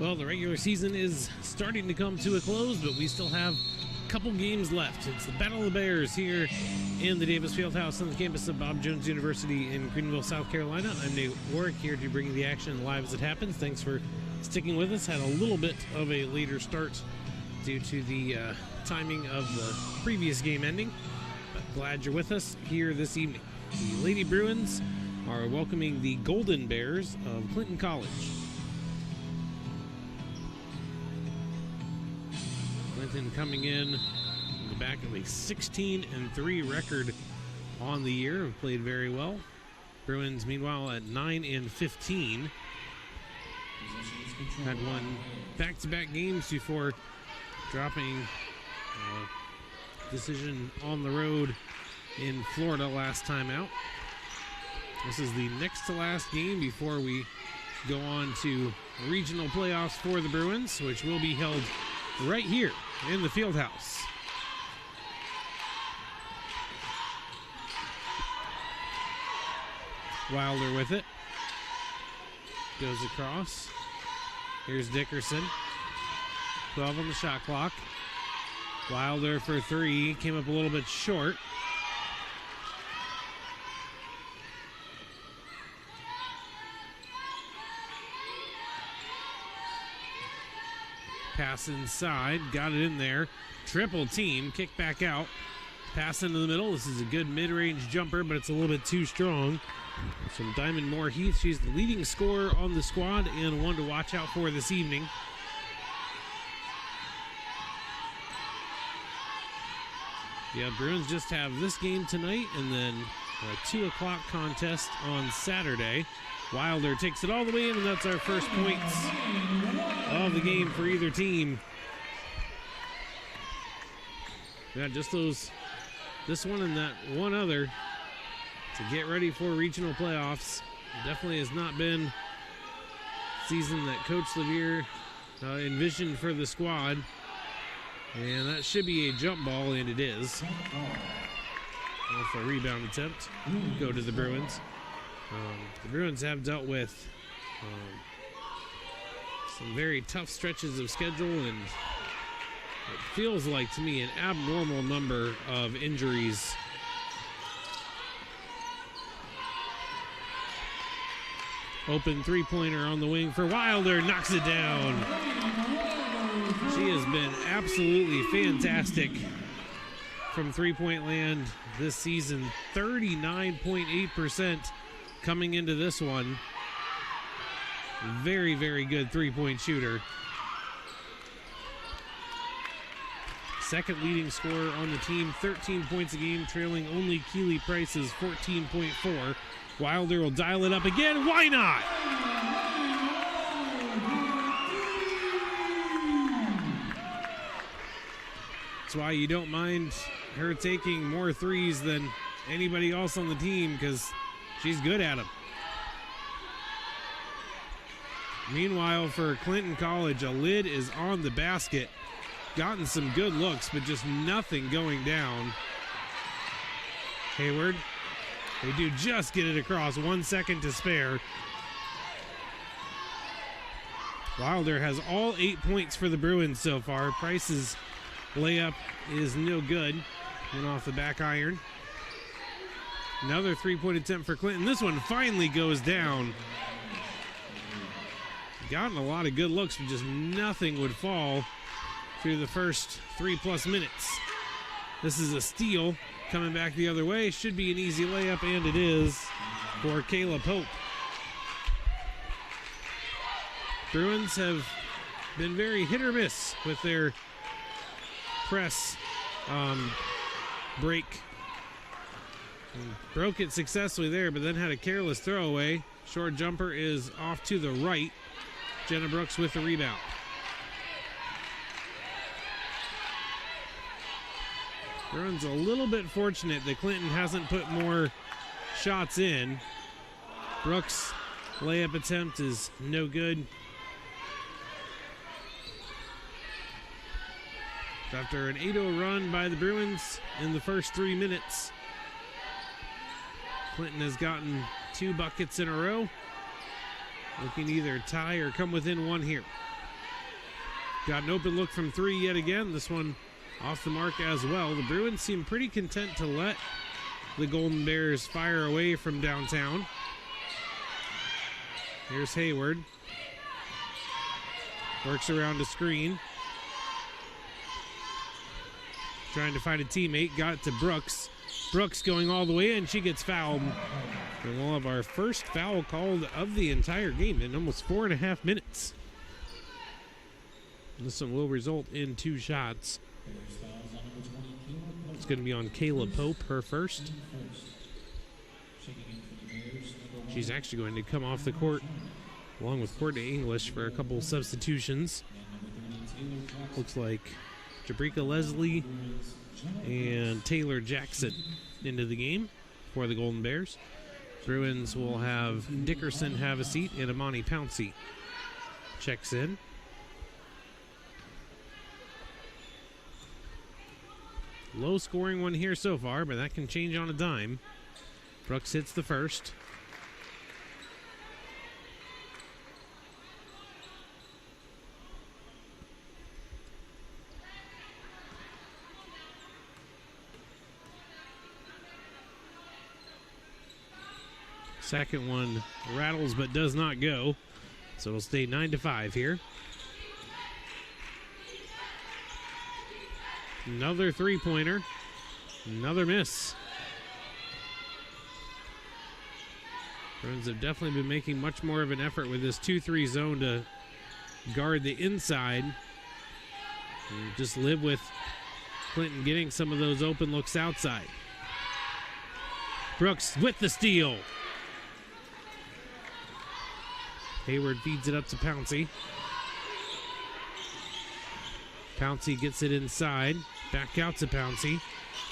Well, the regular season is starting to come to a close, but we still have a couple games left. It's the Battle of the Bears here in the Davis Fieldhouse on the campus of Bob Jones University in Greenville, South Carolina. I'm Nate Warwick, here to bring you the action live as it happens. Thanks for sticking with us. Had a little bit of a later start due to the timing of the previous game ending, but glad you're with us here this evening. The Lady Bruins are welcoming the Golden Bears of Clinton College. Clinton coming in on the back of a 16-3 record on the year, have played very well. Bruins, meanwhile, at 9-15. Had won back-to-back games before dropping a decision on the road in Florida last time out. This is the next to last game before we go on to regional playoffs for the Bruins, which will be held right here in the Fieldhouse. Wilder with it. Goes across. Here's Dickerson. 12 on the shot clock. Wilder for three. Came up a little bit short. Pass inside, got it in there. Triple team, kick back out. Pass into the middle. This is a good mid-range jumper, but it's a little bit too strong. From Diamond Moore Heath, she's the leading scorer on the squad and one to watch out for this evening. Yeah, Bruins just have this game tonight and then a 2 o'clock contest on Saturday. Wilder takes it all the way in, and that's our first points of the game for either team. Yeah, just this one and that one other to get ready for regional playoffs. Definitely has not been a season that Coach Levere envisioned for the squad. And that should be a jump ball, and it is. Off a rebound attempt. Go to the Bruins. The Bruins have dealt with some very tough stretches of schedule, and it feels like to me an abnormal number of injuries. Open three-pointer on the wing for Wilder, knocks it down. She has been absolutely fantastic from three-point land this season. 39.8% coming into this one. Very, very good three-point shooter. Second leading scorer on the team, 13 points a game, trailing only Keely Price's 14.4. Wilder will dial it up again. Why not? That's why you don't mind her taking more threes than anybody else on the team, because she's good at them. Meanwhile, for Clinton College, a lid is on the basket. Gotten some good looks, but just nothing going down. Hayward. They do just get it across. 1 second to spare. Wilder has all 8 points for the Bruins so far. Price's layup is no good. Went off the back iron. Another three-point attempt for Clinton. This one finally goes down. Gotten a lot of good looks, but just nothing would fall through the first 3+ minutes. This is a steal coming back the other way. Should be an easy layup, and it is for Kayla Pope. Bruins have been very hit or miss with their press break. And broke it successfully there, but then had a careless throwaway. Short jumper is off to the right. Jenna Brooks with the rebound. Bruins a little bit fortunate that Clinton hasn't put more shots in. Brooks' layup attempt is no good. After an 8-0 run by the Bruins in the first 3 minutes, Clinton has gotten 2 buckets in a row. Looking to either tie or come within one here. Got an open look from 3 yet again. This one off the mark as well. The Bruins seem pretty content to let the Golden Bears fire away from downtown. Here's Hayward. Works around a screen. Trying to find a teammate. Got it to Brooks. Brooks going all the way in. She gets fouled. And we'll have our first foul called of the entire game in almost 4.5 minutes. This one will result in 2 shots. It's going to be on Kayla Pope, her first. She's actually going to come off the court along with Courtney English for a couple substitutions. Looks like Jabrika Leslie and Taylor Jackson into the game for the Golden Bears. Bruins will have Dickerson have a seat and Amani Pouncey checks in. Low scoring one here so far, but that can change on a dime. Brooks hits the first. Second one rattles but does not go. So it'll stay 9-5 here. Another three-pointer. Another miss. Bruins have definitely been making much more of an effort with this 2-3 zone to guard the inside. And just live with Clinton getting some of those open looks outside. Brooks with the steal. Hayward feeds it up to Pouncey. Pouncey gets it inside. Back out to Pouncey.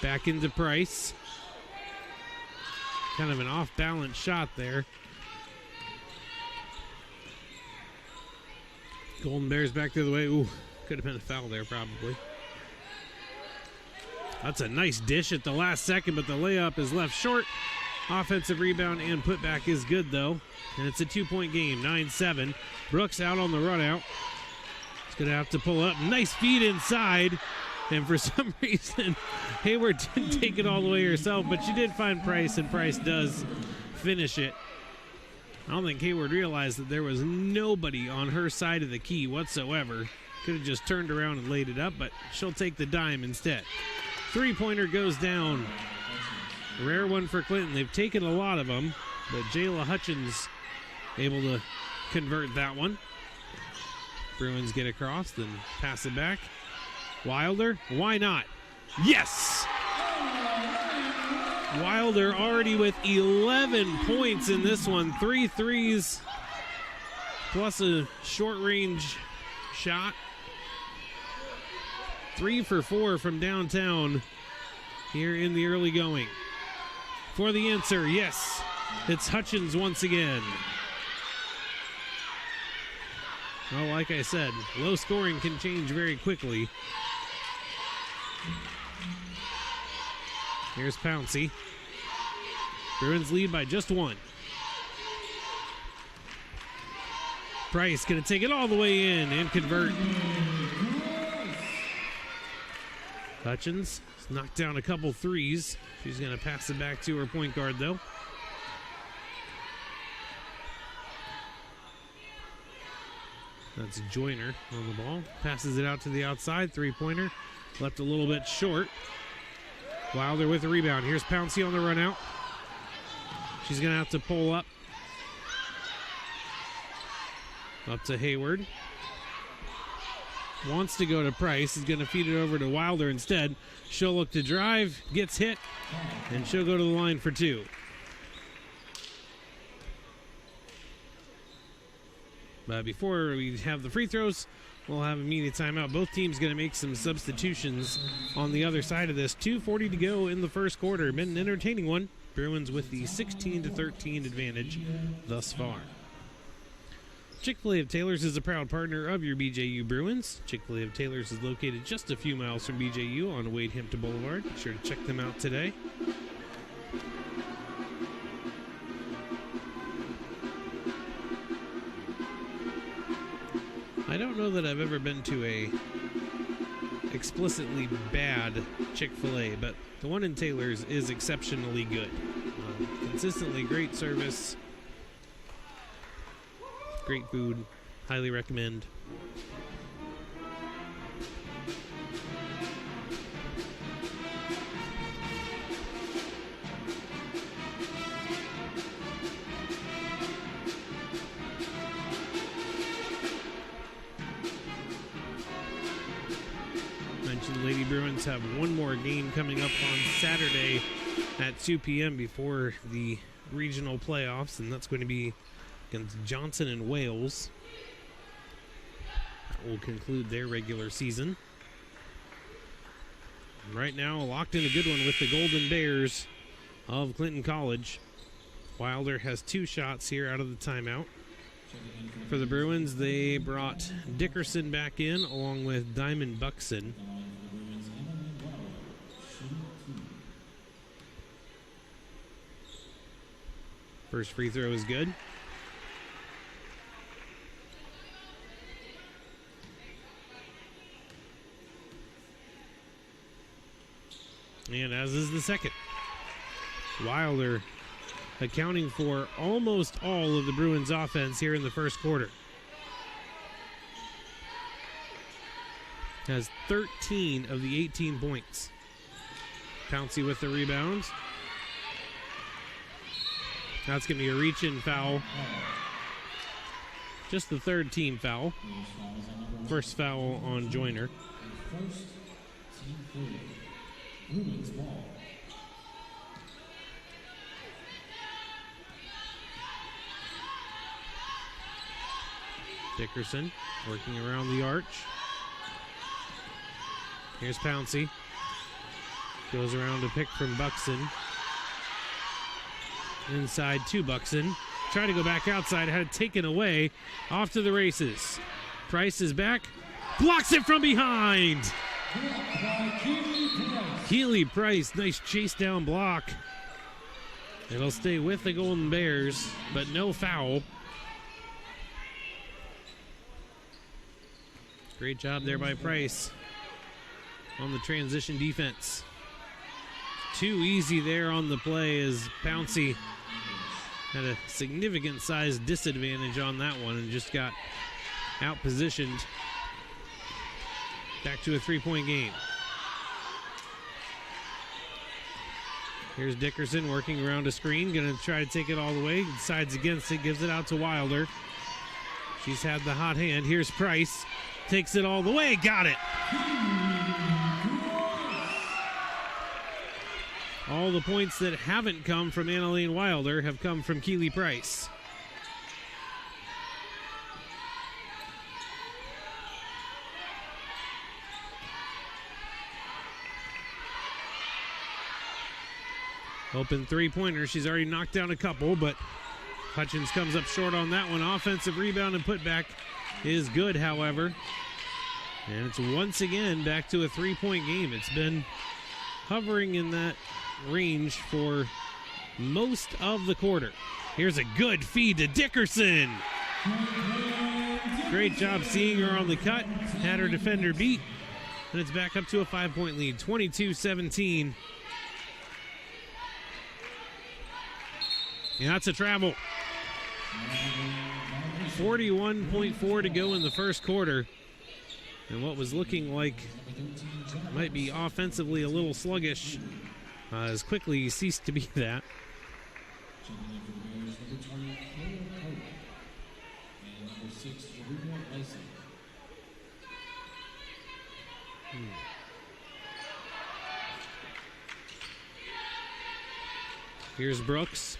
Back into Price. Kind of an off-balance shot there. Golden Bears back the other way. Ooh, could have been a foul there probably. That's a nice dish at the last second, but the layup is left short. Offensive rebound and putback is good, though. And it's a 2-point game, 9-7. Brooks out on the run out. He's going to have to pull up. Nice feed inside. And for some reason, Hayward didn't take it all the way herself, but she did find Price, and Price does finish it. I don't think Hayward realized that there was nobody on her side of the key whatsoever. Could have just turned around and laid it up, but she'll take the dime instead. Three-pointer goes down. A rare one for Clinton. They've taken a lot of them, but Jayla Hutchins able to convert that one. Bruins get across, then pass it back. Wilder, why not? Yes! Wilder already with 11 points in this one. 3 threes plus a short-range shot. 3 for 4 from downtown here in the early going. For the answer, yes, it's Hutchins once again. Well, like I said, low scoring can change very quickly. Here's Pouncey. Bruins lead by just 1. Price going to take it all the way in and convert. Hutchins knocked down a couple threes. She's going to pass it back to her point guard, though. That's Joyner on the ball. Passes it out to the outside. Three-pointer. Left a little bit short. Wilder with the rebound. Here's Pouncey on the run out. She's going to have to pull up. Up to Hayward. Wants to go to Price. Is going to feed it over to Wilder instead. She'll look to drive. Gets hit. And she'll go to the line for 2. But before we have the free throws, we'll have a immediate timeout. Both teams going to make some substitutions on the other side of this. 2:40 to go in the first quarter. Been an entertaining one. Bruins with the 16-13 advantage thus far. Chick-fil-A of Taylor's is a proud partner of your BJU Bruins. Chick-fil-A of Taylor's is located just a few miles from BJU on Wade Hampton Boulevard. Be sure to check them out today. I don't know know that I've ever been to a explicitly bad Chick-fil-A, but the one in Taylor's is exceptionally good. Consistently great service, great food, highly recommend. Mentioned Lady Bruins have one more game coming up on Saturday at 2 p.m. before the regional playoffs, and that's going to be against Johnson and Wales. That will conclude their regular season. And right now, locked in a good one with the Golden Bears of Clinton College. Wilder has 2 shots here out of the timeout. For the Bruins, they brought Dickerson back in along with Diamond Buxton. First free throw is good. And as is the second. Wilder accounting for almost all of the Bruins offense here in the first quarter. Has 13 of the 18 points. Pouncey with the rebound. That's going to be a reach-in foul. Just the third team foul. First foul on Joyner. First team foul. Bruins ball. Dickerson working around the arch. Here's Pouncey. Goes around to pick from Buxton. Inside to Buxton. Tried to go back outside, had it taken away. Off to the races. Price is back. Blocks it from behind. Keely Price, nice chase down block. It'll stay with the Golden Bears, but no foul. Great job there by Price on the transition defense. Too easy there on the play as Pouncey had a significant size disadvantage on that one and just got out-positioned. Back to a 3-point game. Here's Dickerson working around a screen, going to try to take it all the way. Decides against it, gives it out to Wilder. She's had the hot hand. Here's Price. Takes it all the way, got it. All the points that haven't come from Annalene Wilder have come from Keely Price. Open three-pointer. She's already knocked down a couple, but Hutchins comes up short on that one. Offensive rebound and putback is good, however. And it's once again back to a 3-point game. It's been hovering in that range for most of the quarter. Here's a good feed to Dickerson. Great job seeing her on the cut. Had her defender beat. And it's back up to a 5-point lead, 22-17. And that's a travel. 41.4 to go in the first quarter. And what was looking like might be offensively a little sluggish has quickly ceased to be that. Here's Brooks.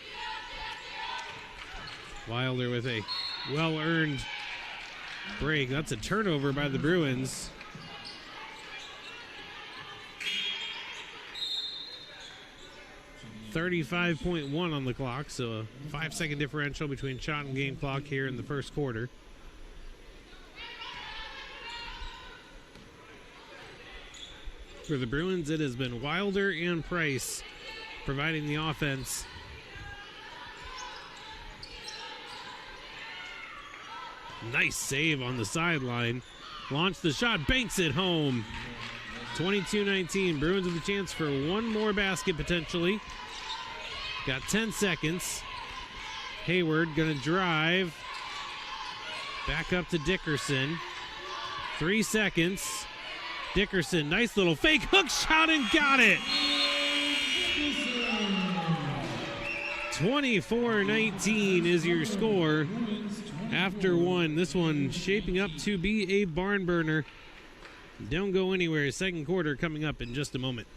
Wilder with a well-earned break. That's a turnover by the Bruins. .35 on the clock, so a 5-second differential between shot and game clock here in the first quarter. For the Bruins, it has been Wilder and Price providing the offense. Nice save on the sideline. Launch the shot, banks it home. 22-19. Bruins with a chance for one more basket potentially. Got 10 seconds. Hayward gonna drive. Back up to Dickerson. 3 seconds. Dickerson, nice little fake hook shot and got it. 24-19 is your score after one. This one shaping up to be a barn burner. Don't go anywhere. Second quarter coming up in just a moment.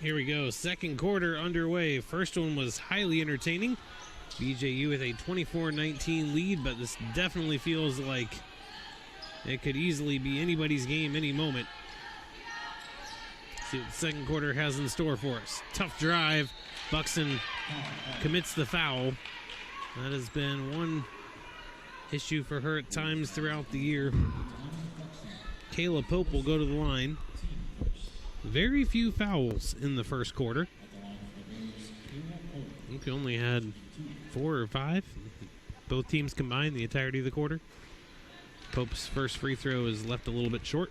Here we go, second quarter underway. First one was highly entertaining. BJU with a 24-19 lead, but this definitely feels like it could easily be anybody's game any moment. See what the second quarter has in store for us. Tough drive. Buxton commits the foul. That has been one issue for her at times throughout the year. Kayla Pope will go to the line. Very few fouls in the first quarter. I think we only had 4 or 5. Both teams combined the entirety of the quarter. Pope's first free throw is left a little bit short.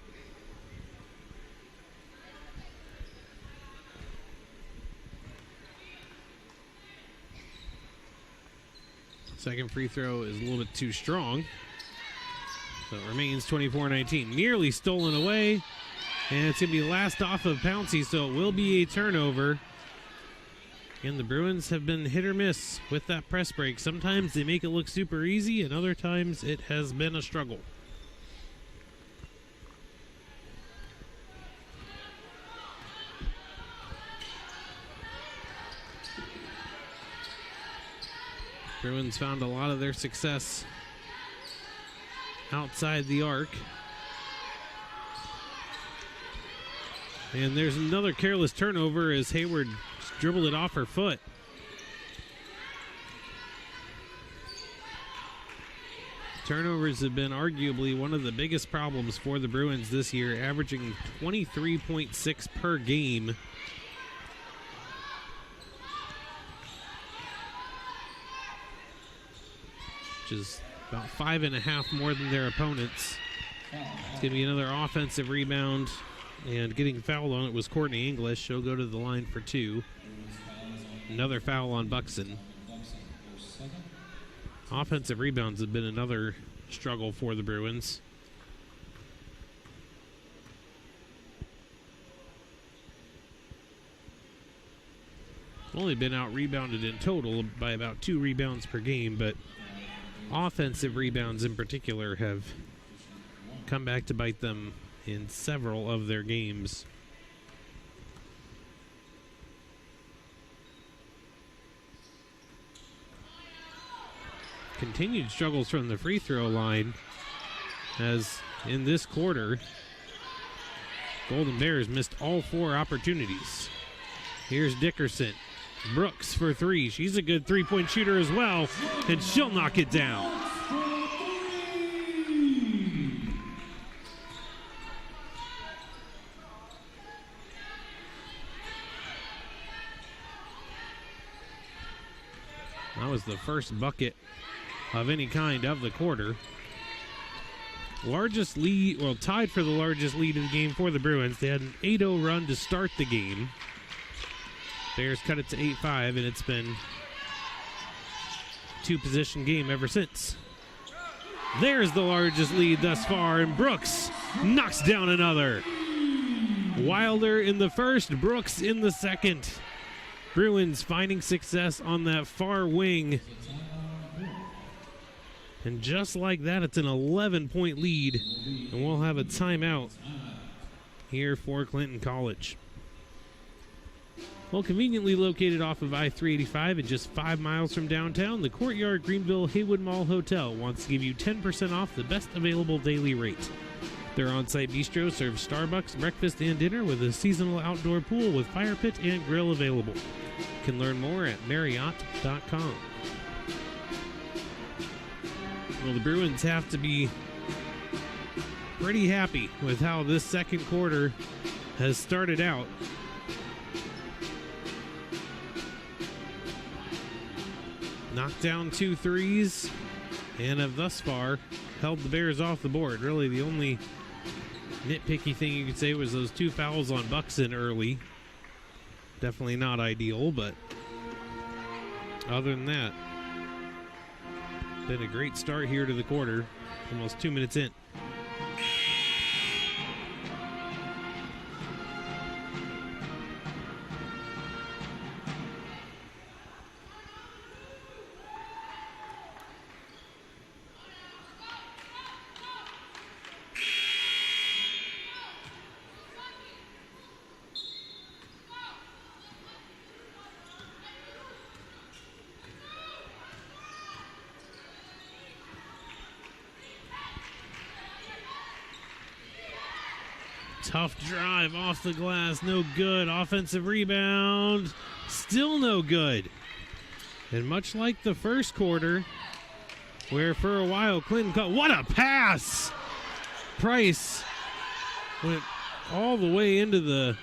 Second free throw is a little bit too strong. So it remains 24-19. Nearly stolen away. And it's going to be last off of Pouncey, so it will be a turnover. And the Bruins have been hit or miss with that press break. Sometimes they make it look super easy, and other times it has been a struggle. Bruins found a lot of their success outside the arc. And there's another careless turnover as Hayward dribbled it off her foot. Turnovers have been arguably one of the biggest problems for the Bruins this year, averaging 23.6 per game. Which is about 5.5 more than their opponents. It's going to be another offensive rebound. And getting fouled on it was Courtney English. She'll go to the line for 2. Another foul on Buxton. Offensive rebounds have been another struggle for the Bruins. Only been out-rebounded in total by about 2 rebounds per game, but offensive rebounds in particular have come back to bite them in several of their games. Continued struggles from the free throw line, as in this quarter, Golden Bears missed all 4 opportunities. Here's Dickerson. Brooks for 3. She's a good three-point shooter as well, and she'll knock it down. That was the first bucket of any kind of the quarter. Largest lead, well, tied for the largest lead of the game for the Bruins. They had an 8-0 run to start the game. Bears cut it to 8-5, and it's been two-position game ever since. There's the largest lead thus far, and Brooks knocks down another. Wilder in the first, Brooks in the second. Bruins finding success on that far wing. And just like that, it's an 11-point lead, and we'll have a timeout here for Clinton College. Well, conveniently located off of I-385 and just 5 miles from downtown, the Courtyard Greenville Haywood Mall Hotel wants to give you 10% off the best available daily rate. Their on-site bistro serves Starbucks, breakfast, and dinner with a seasonal outdoor pool with fire pit and grill available. You can learn more at Marriott.com. Well, the Bruins have to be pretty happy with how this second quarter has started out. Knocked down 2 threes and have thus far held the Bears off the board. Really, the only nitpicky thing you could say was those 2 fouls on Buxton early. Definitely not ideal, but other than that, been a great start here to the quarter, almost 2 minutes in. Tough drive off the glass, no good. Offensive rebound, still no good. And much like the first quarter, where for a while Clinton caught, what a pass! Price went all the way into the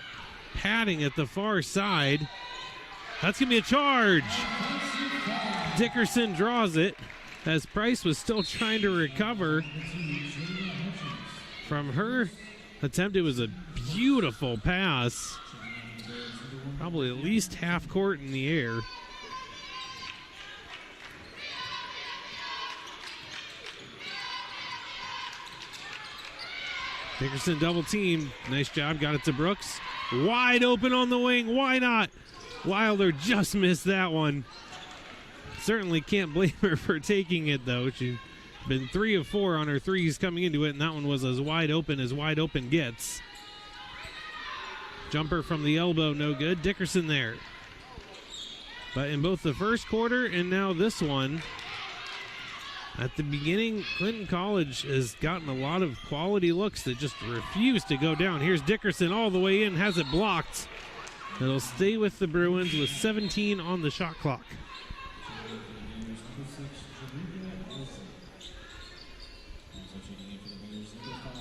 padding at the far side. That's going to be a charge. Dickerson draws it as Price was still trying to recover from her attempt. It was a beautiful pass, probably at least half court in the air. Dickerson double team, nice job, got it to Brooks, wide open on the wing, why not? Wilder just missed that one. Certainly can't blame her for taking it though. She's been 3 of 4 on her threes coming into it, and that one was as wide open gets. Jumper from the elbow, no good. Dickerson there. But in both the first quarter and now this one, at the beginning, Clinton College has gotten a lot of quality looks that just refuse to go down. Here's Dickerson all the way in, has it blocked. It'll stay with the Bruins with 17 on the shot clock.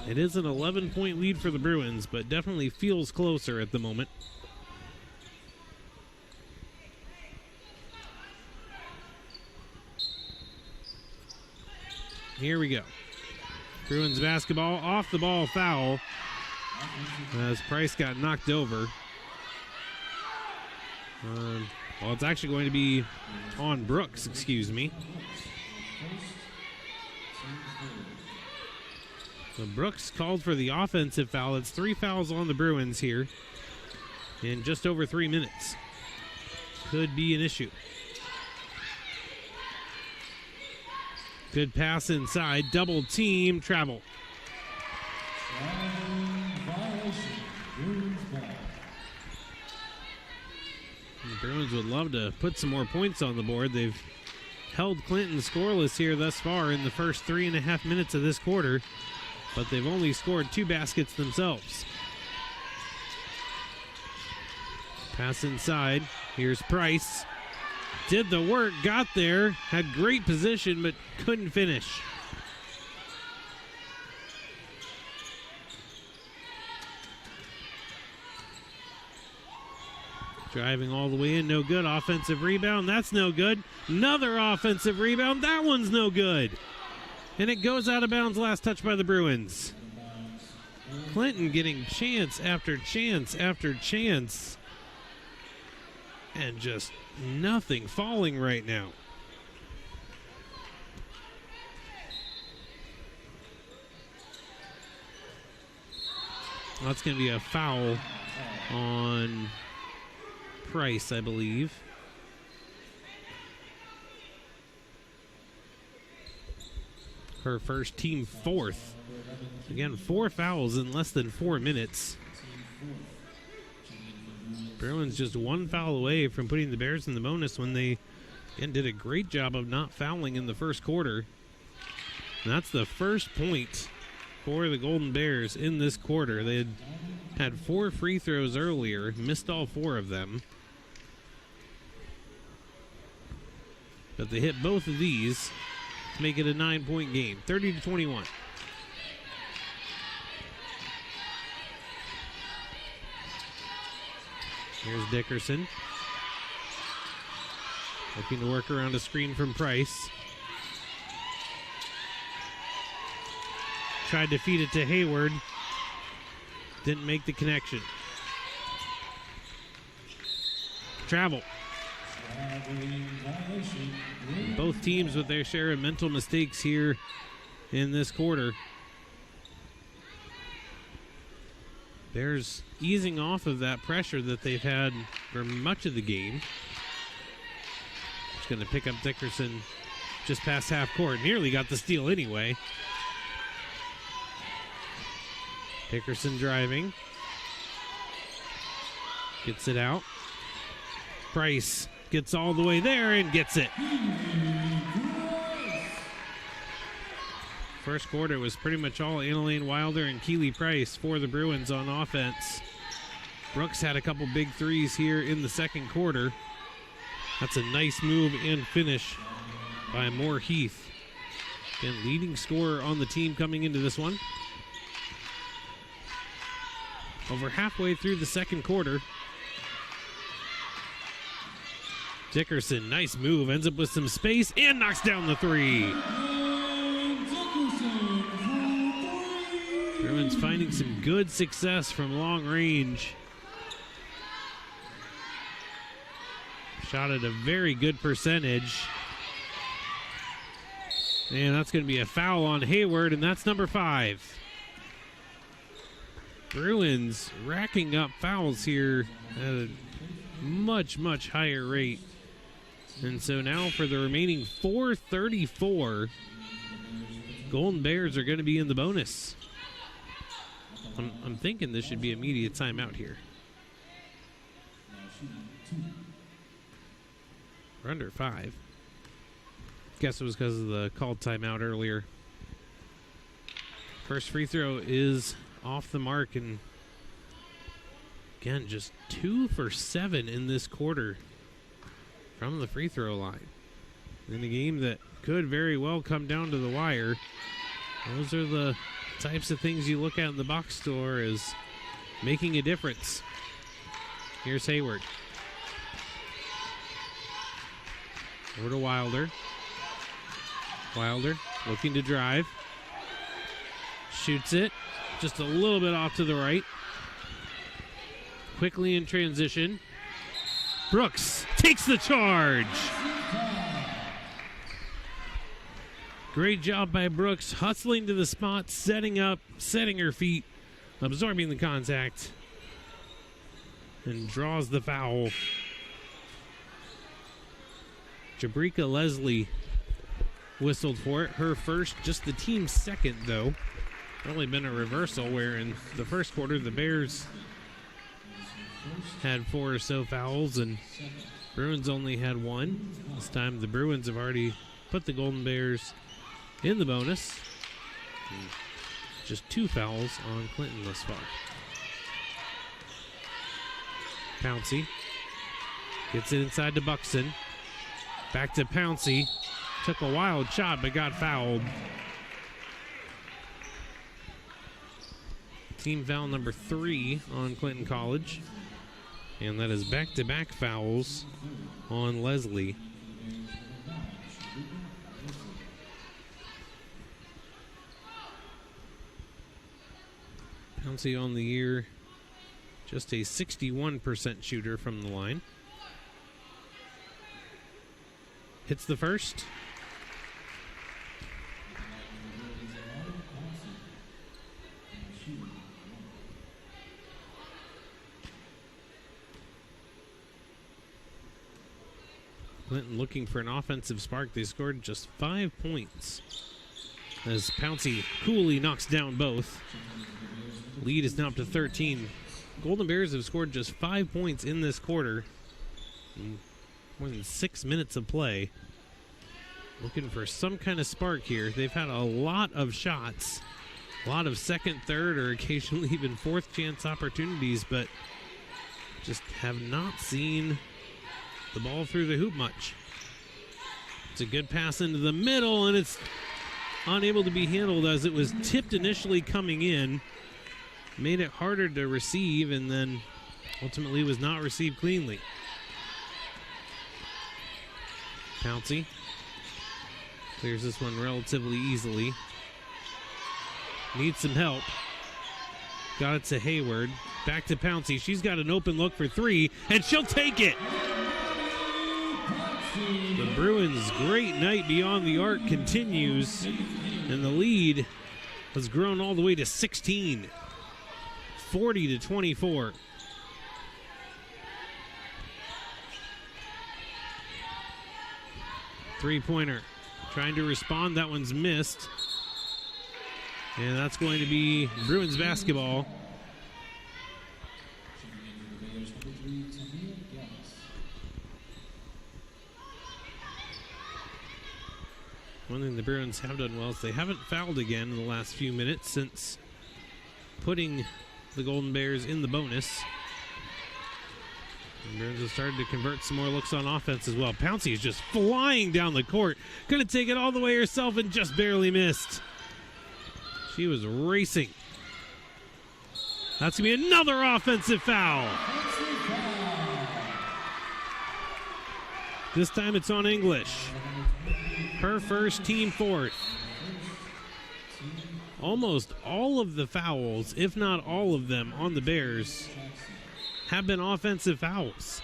It is an 11-point lead for the Bruins, but definitely feels closer at the moment. Here we go. Bruins basketball, off the ball foul as Price got knocked over. Well, it's actually going to be on Brooks, excuse me. So Brooks called for the offensive foul. It's 3 fouls on the Bruins here in just over 3 minutes. Could be an issue. Good pass inside, double team, travel. The Bruins would love to put some more points on the board. They've held Clinton scoreless here thus far in the first 3.5 minutes of this quarter, but they've only scored 2 baskets themselves. Pass inside. Here's Price. Did the work, got there, had great position, but couldn't finish. Driving all the way in, no good. Offensive rebound, that's no good. Another offensive rebound, that one's no good. And it goes out of bounds, last touch by the Bruins. Clinton getting chance after chance after chance. And just nothing falling right now. That's going to be a foul on Price, I believe. Her first, team fourth. Again, 4 fouls in less than 4 minutes. Bruins just 1 foul away from putting the Bears in the bonus when they, again, did a great job of not fouling in the first quarter. And that's the first point for the Golden Bears in this quarter. They had 4 free throws earlier, missed all 4 of them. But they hit both of these to make it a 9-point game, 30-21. Here's Dickerson. Looking to work around a screen from Price. Tried to feed it to Hayward. Didn't make the connection. Travel. Both teams with their share of mental mistakes here in this quarter. Bears easing off of that pressure that they've had for much of the game. Just going to pick up Dickerson just past half court. Nearly got the steal anyway. Dickerson driving. Gets it out. Price gets all the way there and gets it. First quarter was pretty much all Annalene Wilder and Keely Price for the Bruins on offense. Brooks had a couple big threes here in the second quarter. That's a nice move and finish by Moore Heath. Again, leading scorer on the team coming into this one. Over halfway through the second quarter. Dickerson, nice move, ends up with some space and knocks down the three. Bruins finding some good success from long range. Shot at a very good percentage. And that's going to be a foul on Hayward, and that's number 5. Bruins racking up fouls here at a much, much higher rate. And so now for the remaining 4:34, Golden Bears are going to be in the bonus. I'm thinking this should be immediate timeout here. We're under 5. Guess it was because of the called timeout earlier. First free throw is off the mark, and again, just 2 for 7 in this quarter from the free throw line. In a game that could very well come down to the wire, those are the types of things you look at in the box score as making a difference. Here's Hayward. Over to Wilder. Wilder looking to drive. Shoots it. Just a little bit off to the right. Quickly in transition. Brooks takes the charge. Great job by Brooks, hustling to the spot, setting up, setting her feet, absorbing the contact, and draws the foul. Jabrika Leslie whistled for it. Her first, just the team's second, though. Only been a reversal where in the first quarter the Bears had 4 or so fouls and Bruins only had 1. This time the Bruins have already put the Golden Bears in the bonus. And just 2 fouls on Clinton thus far. Pouncey gets it inside to Buxton. Back to Pouncey. Took a wild shot but got fouled. Team foul number 3 on Clinton College. And that is back-to-back fouls on Leslie. Pouncey on the year, just a 61% shooter from the line. Hits the first. Clinton looking for an offensive spark. They scored just 5 points as Pouncey coolly knocks down both. Lead is now up to 13. Golden Bears have scored just 5 points in this quarter. More than 6 minutes of play. Looking for some kind of spark here. They've had a lot of shots. A lot of second, third, or occasionally even fourth chance opportunities, but just have not seen the ball through the hoop much. It's a good pass into the middle, and it's unable to be handled as it was tipped initially coming in. Made it harder to receive, and then ultimately was not received cleanly. Pouncey clears this one relatively easily. Needs some help. Got it to Hayward. Back to Pouncey. She's got an open look for three, and she'll take it. The Bruins' great night beyond the arc continues, and the lead has grown all the way to 16. 40-24. Three-pointer. Trying to respond. That one's missed. And that's going to be Bruins basketball. One thing the Bruins have done well is they haven't fouled again in the last few minutes since putting the Golden Bears in the bonus. The Bruins have started to convert some more looks on offense as well. Pouncey is just flying down the court. Going to take it all the way herself and just barely missed. She was racing. That's going to be another offensive foul. This time it's on English. Her first, team fourth. Almost all of the fouls, if not all of them, on the Bears have been offensive fouls.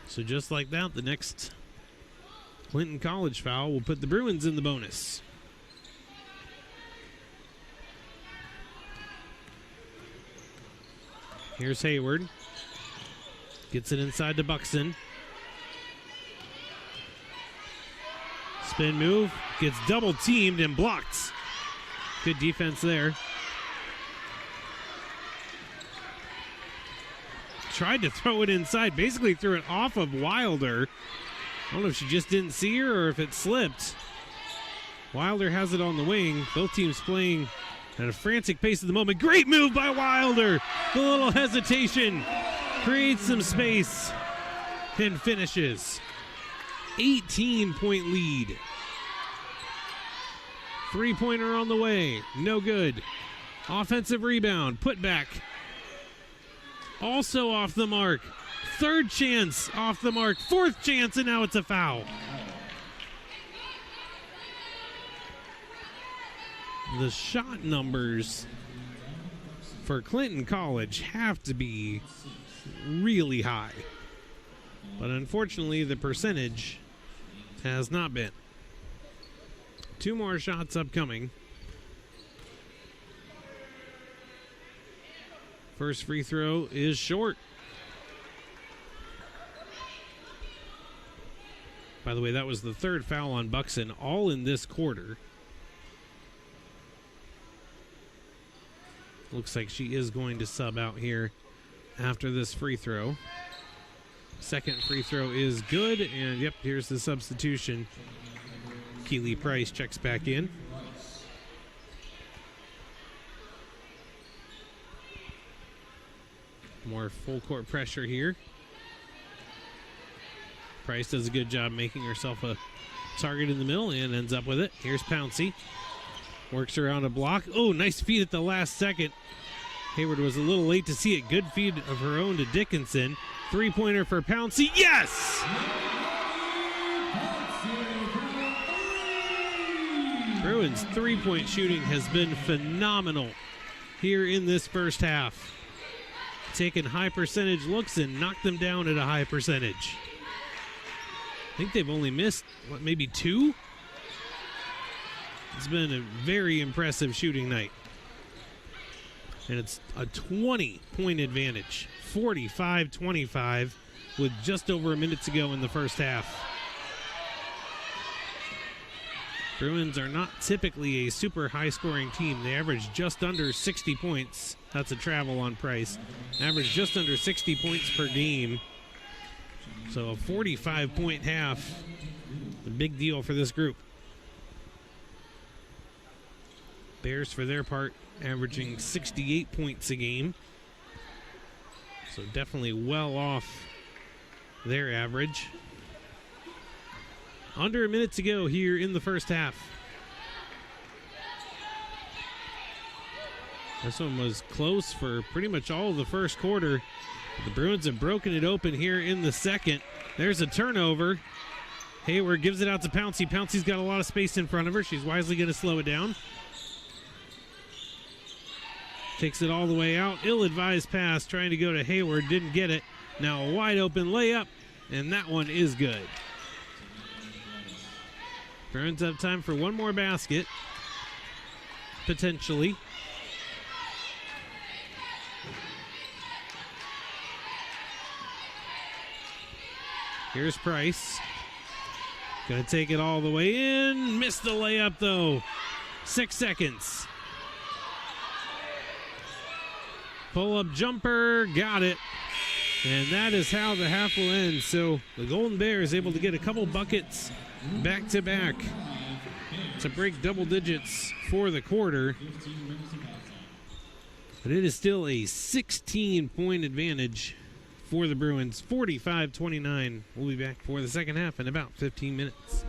So just like that, the next Clinton College foul will put the Bruins in the bonus. Here's Hayward. Gets it inside to Buxton. Spin move. Gets double teamed and blocked. Good defense there. Tried to throw it inside. Basically threw it off of Wilder. I don't know if she just didn't see her or if it slipped. Wilder has it on the wing. Both teams playing at a frantic pace at the moment. Great move by Wilder. A little hesitation. Creates some space and finishes. 18-point lead. Three-pointer on the way. No good. Offensive rebound. Put back. Also off the mark. Third chance off the mark. Fourth chance, and now it's a foul. The shot numbers for Clinton College have to be really high. But unfortunately, the percentage has not been. Two more shots upcoming. First free throw is short. By the way, that was the third foul on Buxton, all in this quarter. Looks like she is going to sub out here after this free throw. Second free throw is good, and yep, here's the substitution. Keely Price checks back in. More full court pressure here. Price does a good job making herself a target in the middle and ends up with it. Here's Pouncey. Works around a block. Oh, nice feed at the last second. Hayward was a little late to see it. Good feed of her own to Dickinson. Three-pointer for Pouncey. Yes! Bruins' three-point shooting has been phenomenal here in this first half. Taking high percentage looks and knocked them down at a high percentage. I think they've only missed, maybe two? It's been a very impressive shooting night. And it's a 20-point advantage, 45-25, with just over a minute to go in the first half. Bruins are not typically a super high-scoring team. They average just under 60 points. That's a travel on Price. Average just under 60 points per game. So a 45-point half, a big deal for this group. Bears, for their part, averaging 68 points a game. So definitely well off their average. Under a minute to go here in the first half. This one was close for pretty much all of the first quarter. The Bruins have broken it open here in the second. There's a turnover. Hayward gives it out to Pouncey. Pouncey's got a lot of space in front of her. She's wisely going to slow it down. Takes it all the way out. Ill-advised pass trying to go to Hayward. Didn't get it. Now a wide open layup, and that one is good. Bruins have time for one more basket, potentially. Here's Price. Gonna take it all the way in. Missed the layup though. 6 seconds. Pull-up jumper, got it. And that is how the half will end. So the Golden Bears able to get a couple buckets back-to-back to break double digits for the quarter. But it is still a 16-point advantage for the Bruins, 45-29. We'll be back for the second half in about 15 minutes.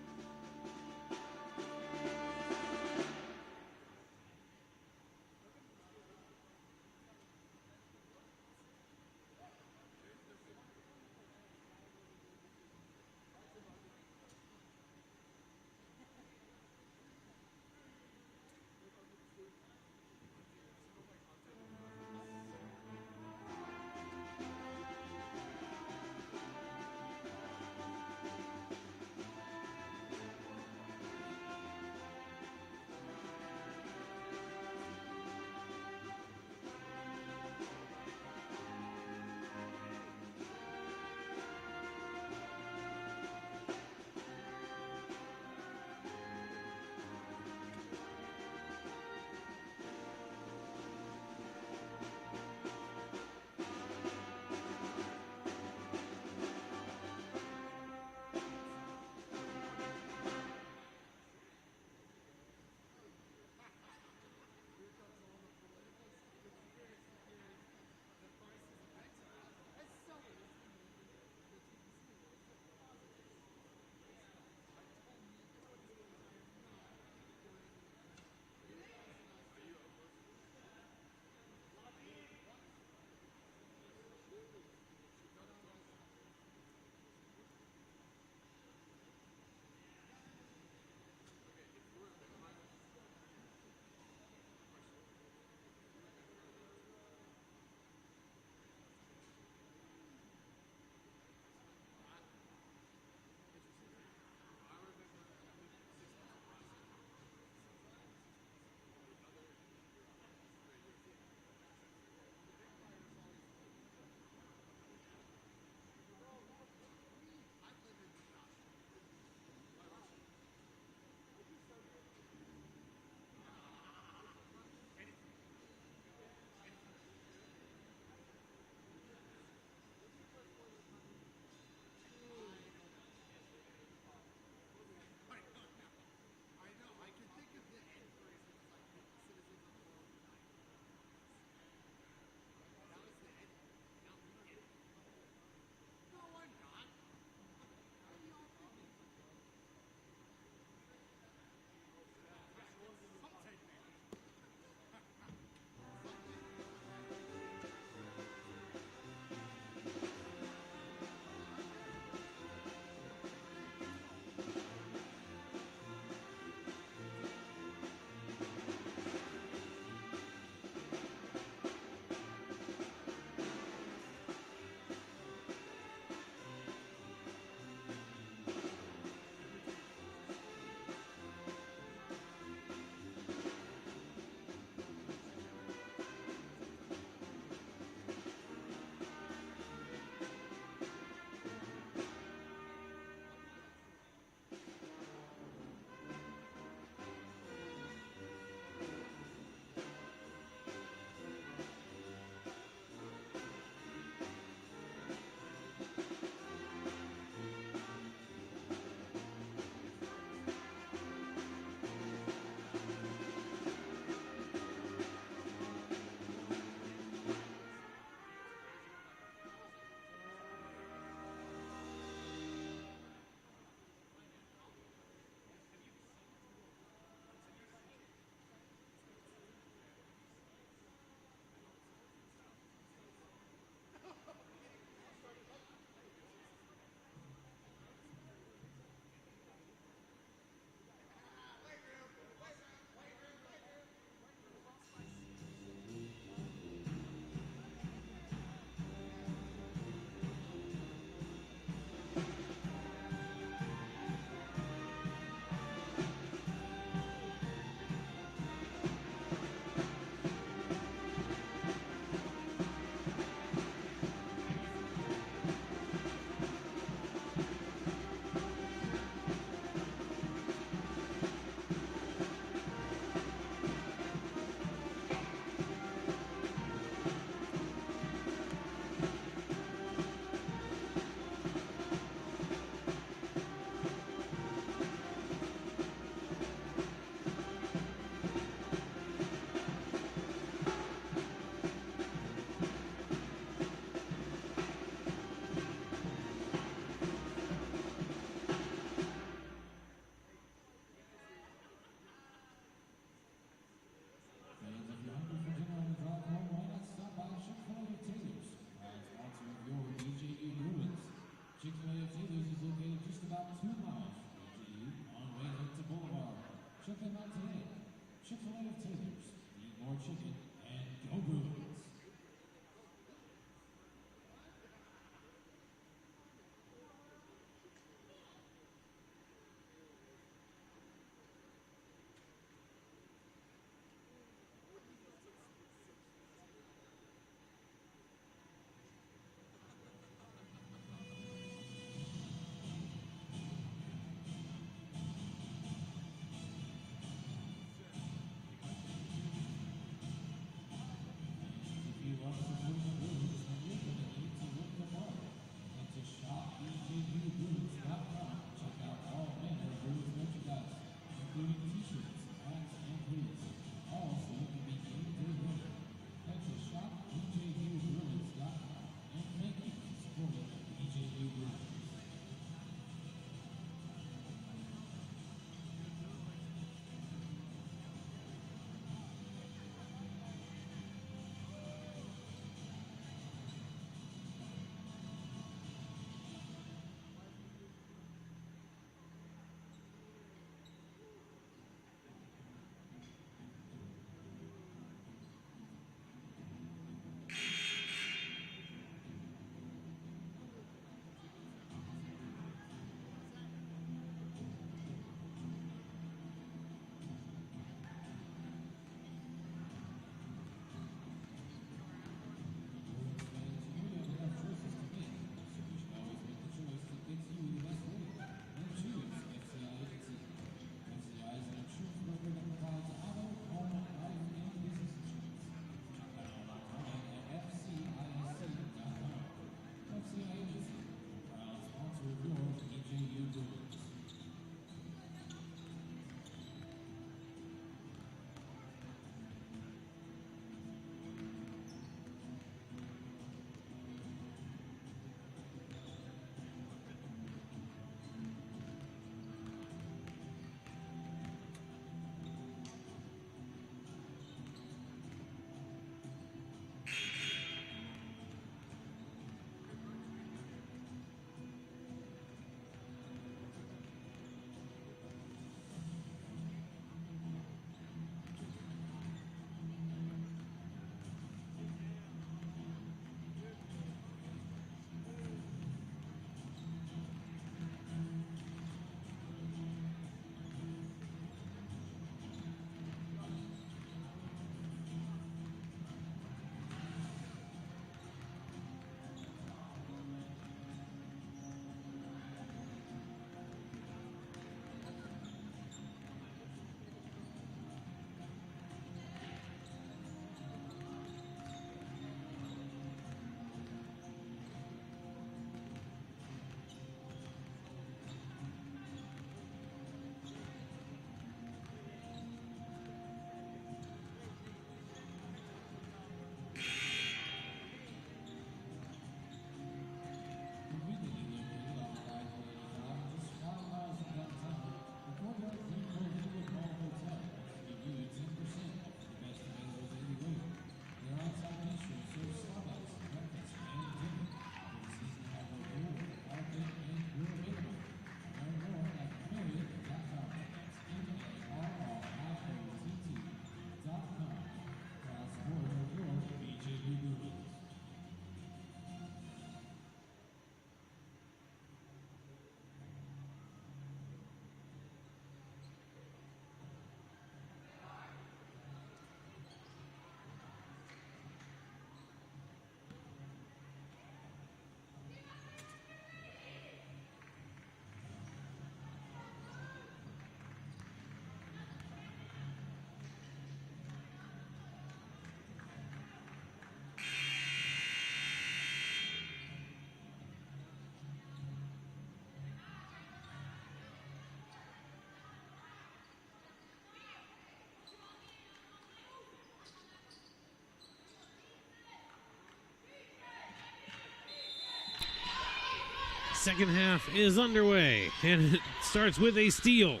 Second half is underway, and it starts with a steal.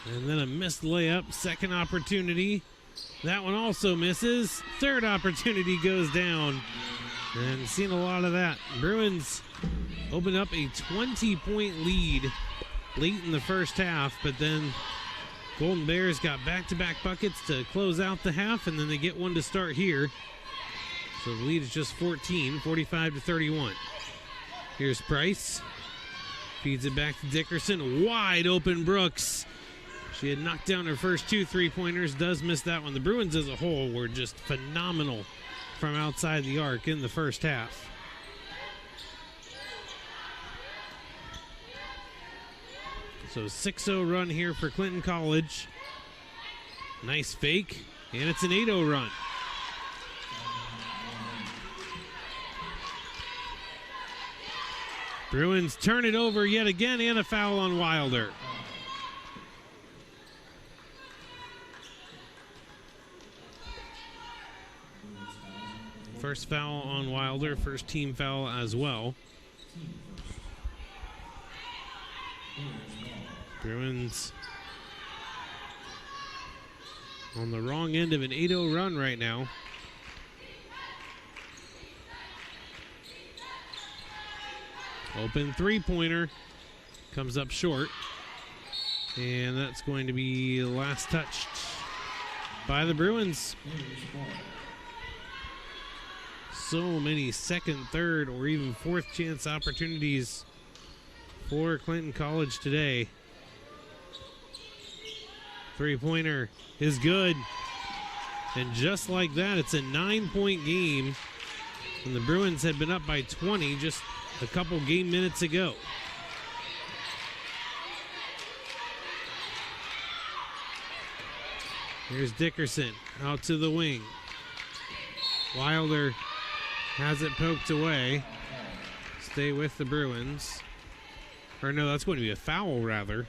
And then a missed layup, second opportunity. That one also misses. Third opportunity goes down. And seen a lot of that. Bruins opened up a 20-point lead late in the first half, but then Golden Bears got back-to-back buckets to close out the half, and then they get one to start here. So the lead is just 14, 45-31. Here's Price. Feeds it back to Dickerson. Wide open Brooks. She had knocked down her first 2 3-pointers. Does miss that one. The Bruins as a whole were just phenomenal from outside the arc in the first half. So 6-0 run here for Clinton College. Nice fake, and it's an 8-0 run. Bruins turn it over yet again, and a foul on Wilder. First foul on Wilder, first team foul as well. Bruins on the wrong end of an 8-0 run right now. Open three-pointer comes up short, and that's going to be last touched by the Bruins. So many second, third, or even fourth chance opportunities for Clinton College today. Three-pointer is good. And just like that, it's a 9-point game. And the Bruins had been up by 20 just a couple game minutes ago. Here's Dickerson out to the wing. Wilder has it poked away. Stay with the Bruins. Or no, that's going to be a foul, rather.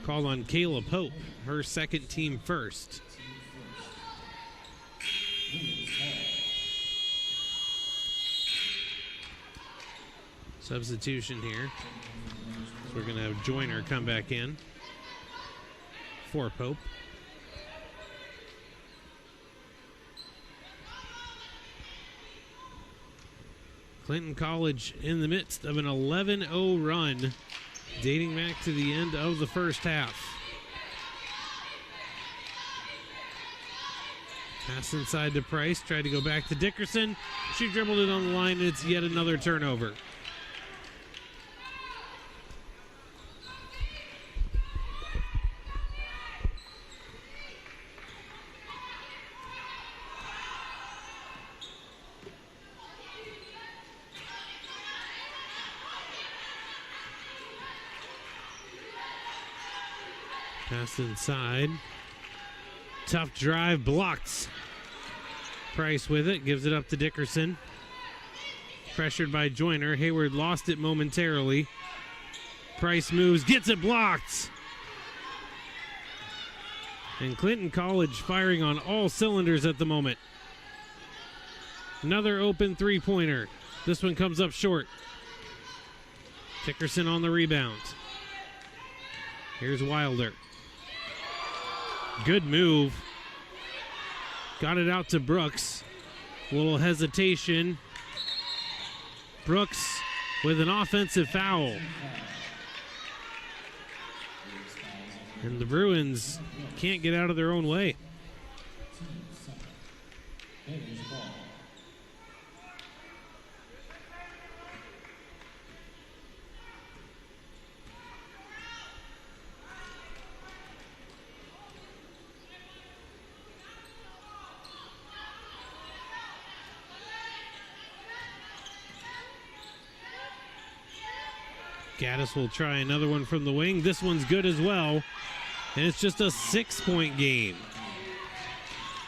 Called on Kayla Pope, her second team first. Substitution here. So we're going to have Joyner come back in for Pope. Clinton College in the midst of an 11-0 run, dating back to the end of the first half. Pass inside to Price, tried to go back to Dickerson. She dribbled it on the line, and it's yet another turnover. Pass inside. Tough drive, blocked. Price with it, gives it up to Dickerson. Pressured by Joyner. Hayward lost it momentarily. Price moves, gets it blocked. And Clinton College firing on all cylinders at the moment. Another open three-pointer. This one comes up short. Dickerson on the rebound. Here's Wilder. Good move. Got it out to Brooks. A little hesitation. Brooks with an offensive foul. And the Bruins can't get out of their own way. Gaddis will try another one from the wing. This one's good as well. And it's just a 6-point game.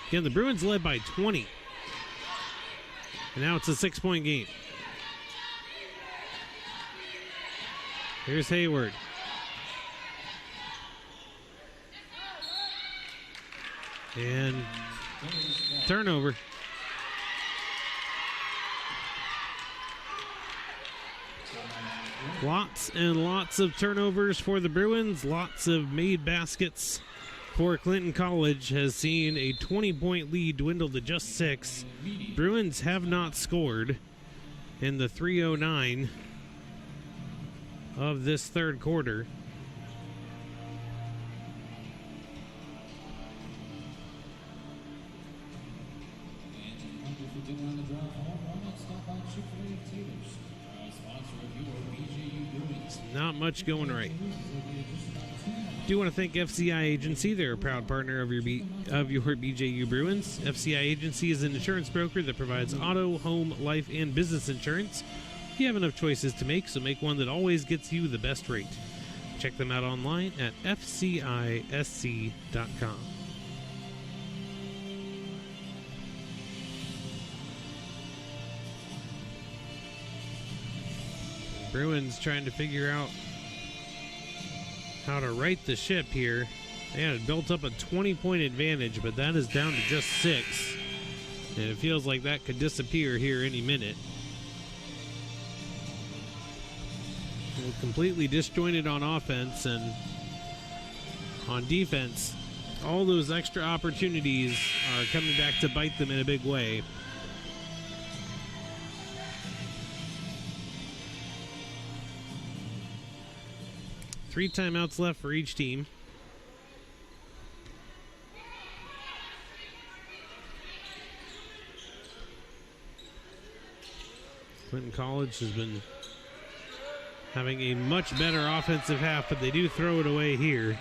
Again, the Bruins led by 20. And now it's a 6-point game. Here's Hayward. And turnover. Lots and lots of turnovers for the Bruins. Lots of made baskets for Clinton College. Has seen a 20-point lead dwindle to just 6. Bruins have not scored in the 3:09 of this third quarter. Not much going right. Do want to thank FCI Agency. They're a proud partner of your BJU Bruins. FCI Agency is an insurance broker that provides auto, home, life, and business insurance. You have enough choices to make, so make one that always gets you the best rate. Check them out online at fcisc.com. Bruins trying to figure out how to right the ship here. They had built up a 20-point advantage, but that is down to just 6. And it feels like that could disappear here any minute. We're completely disjointed on offense, and on defense, all those extra opportunities are coming back to bite them in a big way. Three timeouts left for each team. Clinton College has been having a much better offensive half, but they do throw it away here.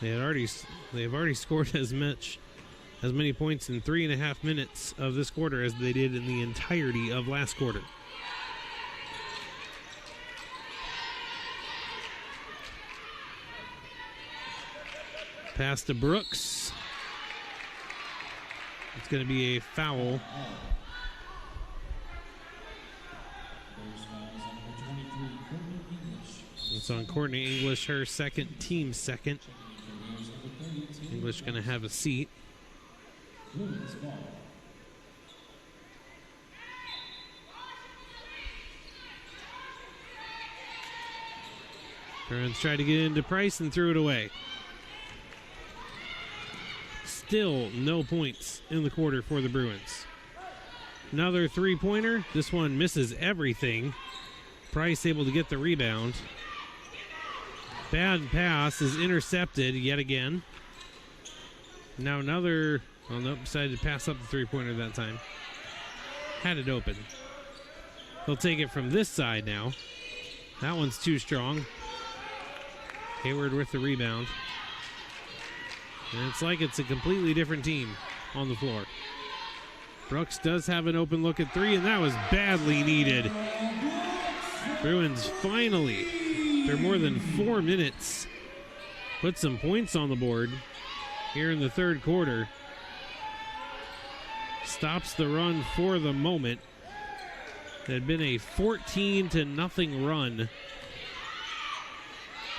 They've already scored as many points in 3.5 minutes of this quarter as they did in the entirety of last quarter. Pass to Brooks. It's going to be a foul. It's on Courtney English, her second, team second. English going to have a seat. Bruins tried to get into Price and threw it away. Still no points in the quarter for the Bruins. Another three-pointer. This one misses everything. Price able to get the rebound. Bad pass is intercepted yet again. Now another, well, nope, decided to pass up the three-pointer that time. Had it open. They'll take it from this side now. That one's too strong. Hayward with the rebound. And it's like it's a completely different team on the floor. Brooks does have an open look at 3, and that was badly needed. Bruins finally, for more than 4 minutes, put some points on the board here in the third quarter. Stops the run for the moment. It had been a 14-0 run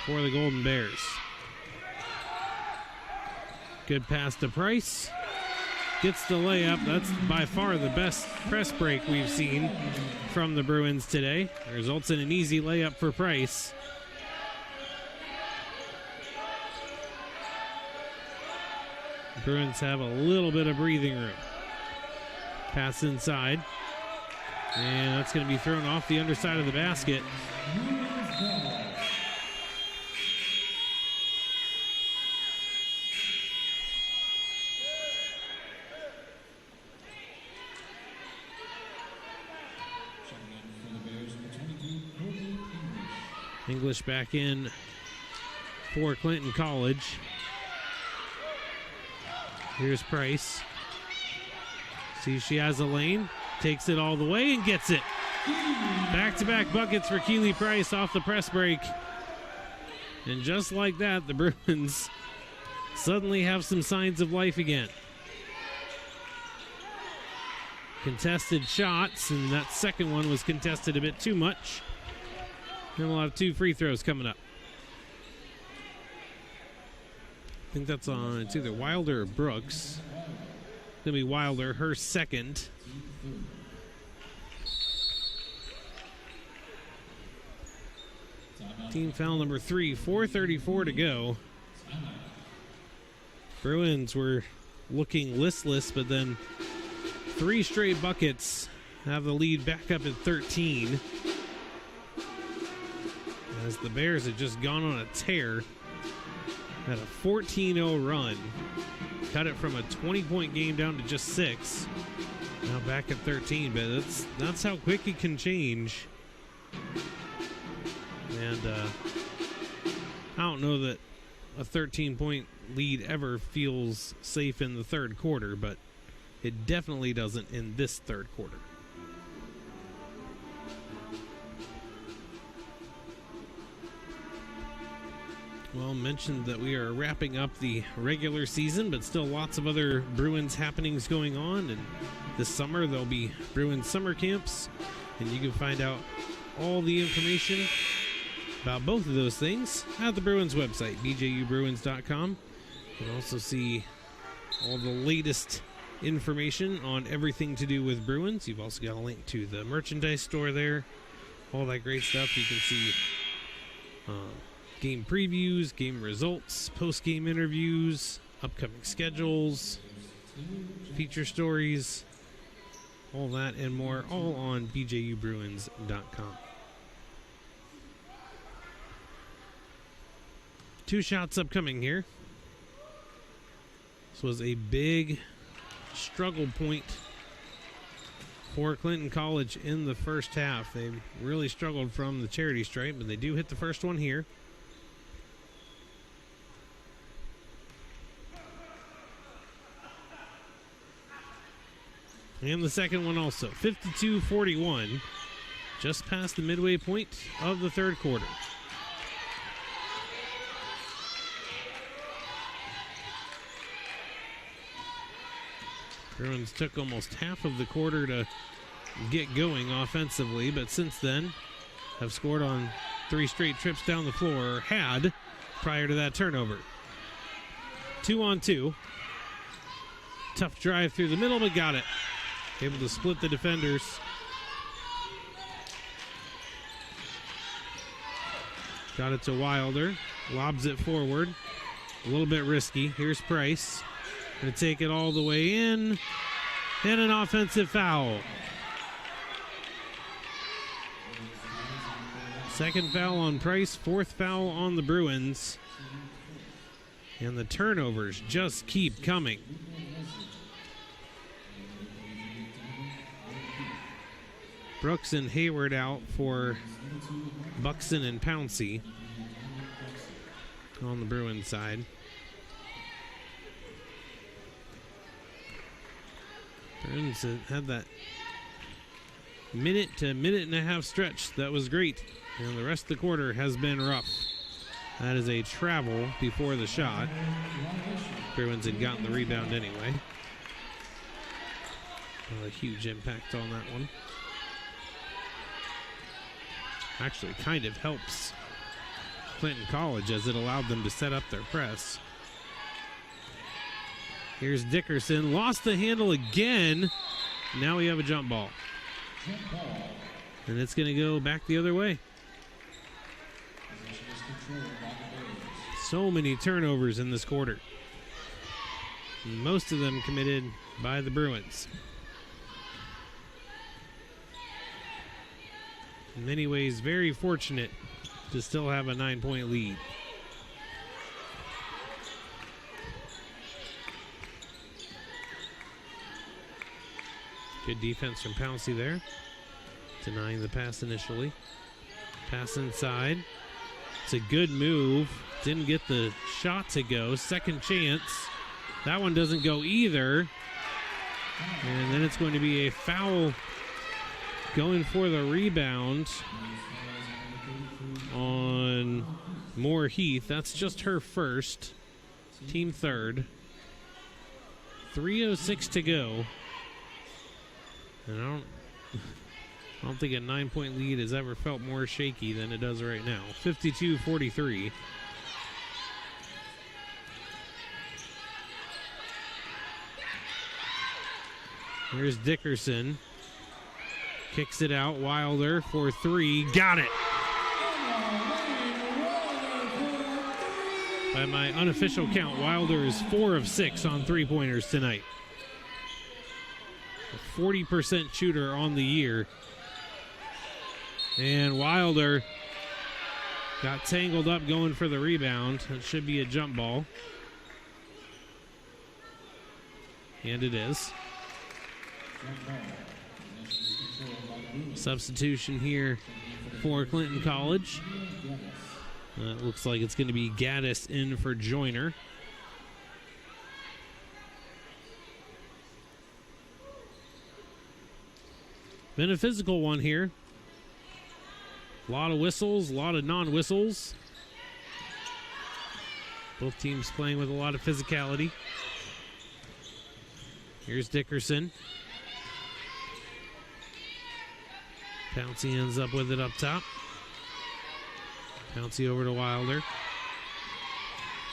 for the Golden Bears. Good pass to Price. Gets the layup. That's by far the best press break we've seen from the Bruins today. Results in an easy layup for Price. The Bruins have a little bit of breathing room. Pass inside. And that's going to be thrown off the underside of the basket. English back in for Clinton College. Here's Price. See, she has a lane. Takes it all the way and gets it. Back-to-back buckets for Keely Price off the press break. And just like that, the Bruins suddenly have some signs of life again. Contested shots, and that second one was contested a bit too much. And we'll have 2 free throws coming up. I think that's on, it's either Wilder or Brooks. It's going to be Wilder, her second. Team foul number 3, 4:34 to go. Bruins were looking listless, but then 3 straight buckets have the lead back up at 13. As the Bears had just gone on a tear, had a 14-0 run, cut it from a 20-point game down to just 6. Now back at 13, but that's how quick it can change. And I don't know that a 13-point lead ever feels safe in the third quarter, but it definitely doesn't in this third quarter. Well, mentioned that we are wrapping up the regular season, but still lots of other Bruins happenings going on. And this summer, there'll be Bruins summer camps, and you can find out all the information about both of those things at the Bruins website, bjubruins.com. You can also see all the latest information on everything to do with Bruins. You've also got a link to the merchandise store there, all that great stuff. You can see game previews, game results, post-game interviews, upcoming schedules, feature stories, all that and more, all on bjubruins.com. 2 shots upcoming here. This was a big struggle point for Clinton College in the first half. They really struggled from the charity stripe, but they do hit the first one here. And the second one also. 52-41. Just past the midway point of the third quarter. Bruins took almost half of the quarter to get going offensively, but since then have scored on 3 straight trips down the floor, or had prior to that turnover. 2-on-2. Tough drive through the middle, but got it. Able to split the defenders. Got it to Wilder. Lobs it forward. A little bit risky. Here's Price. Going to take it all the way in. And an offensive foul. Second foul on Price. 4th foul on the Bruins. And the turnovers just keep coming. Brooks and Hayward out for Buxton and Pouncey on the Bruins side. Bruins had that minute to minute and a half stretch. That was great. And the rest of the quarter has been rough. That is a travel before the shot. Bruins had gotten the rebound anyway. A huge impact on that one. Actually kind of helps Clinton College as it allowed them to set up their press. Here's Dickerson. Lost the handle again. Now we have a jump ball. And it's going to go back the other way. So many turnovers in this quarter. Most of them committed by the Bruins. In many ways, very fortunate to still have a 9-point lead. Good defense from Pouncey there. Denying the pass initially. Pass inside. It's a good move. Didn't get the shot to go. Second chance. That one doesn't go either. And then it's going to be a foul going for the rebound on Moore Heath. That's just her first. Team third. 3:06 to go. And I don't think a 9-point lead has ever felt more shaky than it does right now. 52-43. Here's Dickerson. Kicks it out. Wilder for 3. Got it. By my unofficial count, Wilder is 4 of 6 on three-pointers tonight. A 40% shooter on the year. And Wilder got tangled up going for the rebound. It should be a jump ball. And it is. Substitution here for Clinton College. It looks like it's going to be Gaddis in for Joyner. Been a physical one here. A lot of whistles, a lot of non-whistles. Both teams playing with a lot of physicality. Here's Dickerson. Pouncey ends up with it up top. Pouncey over to Wilder.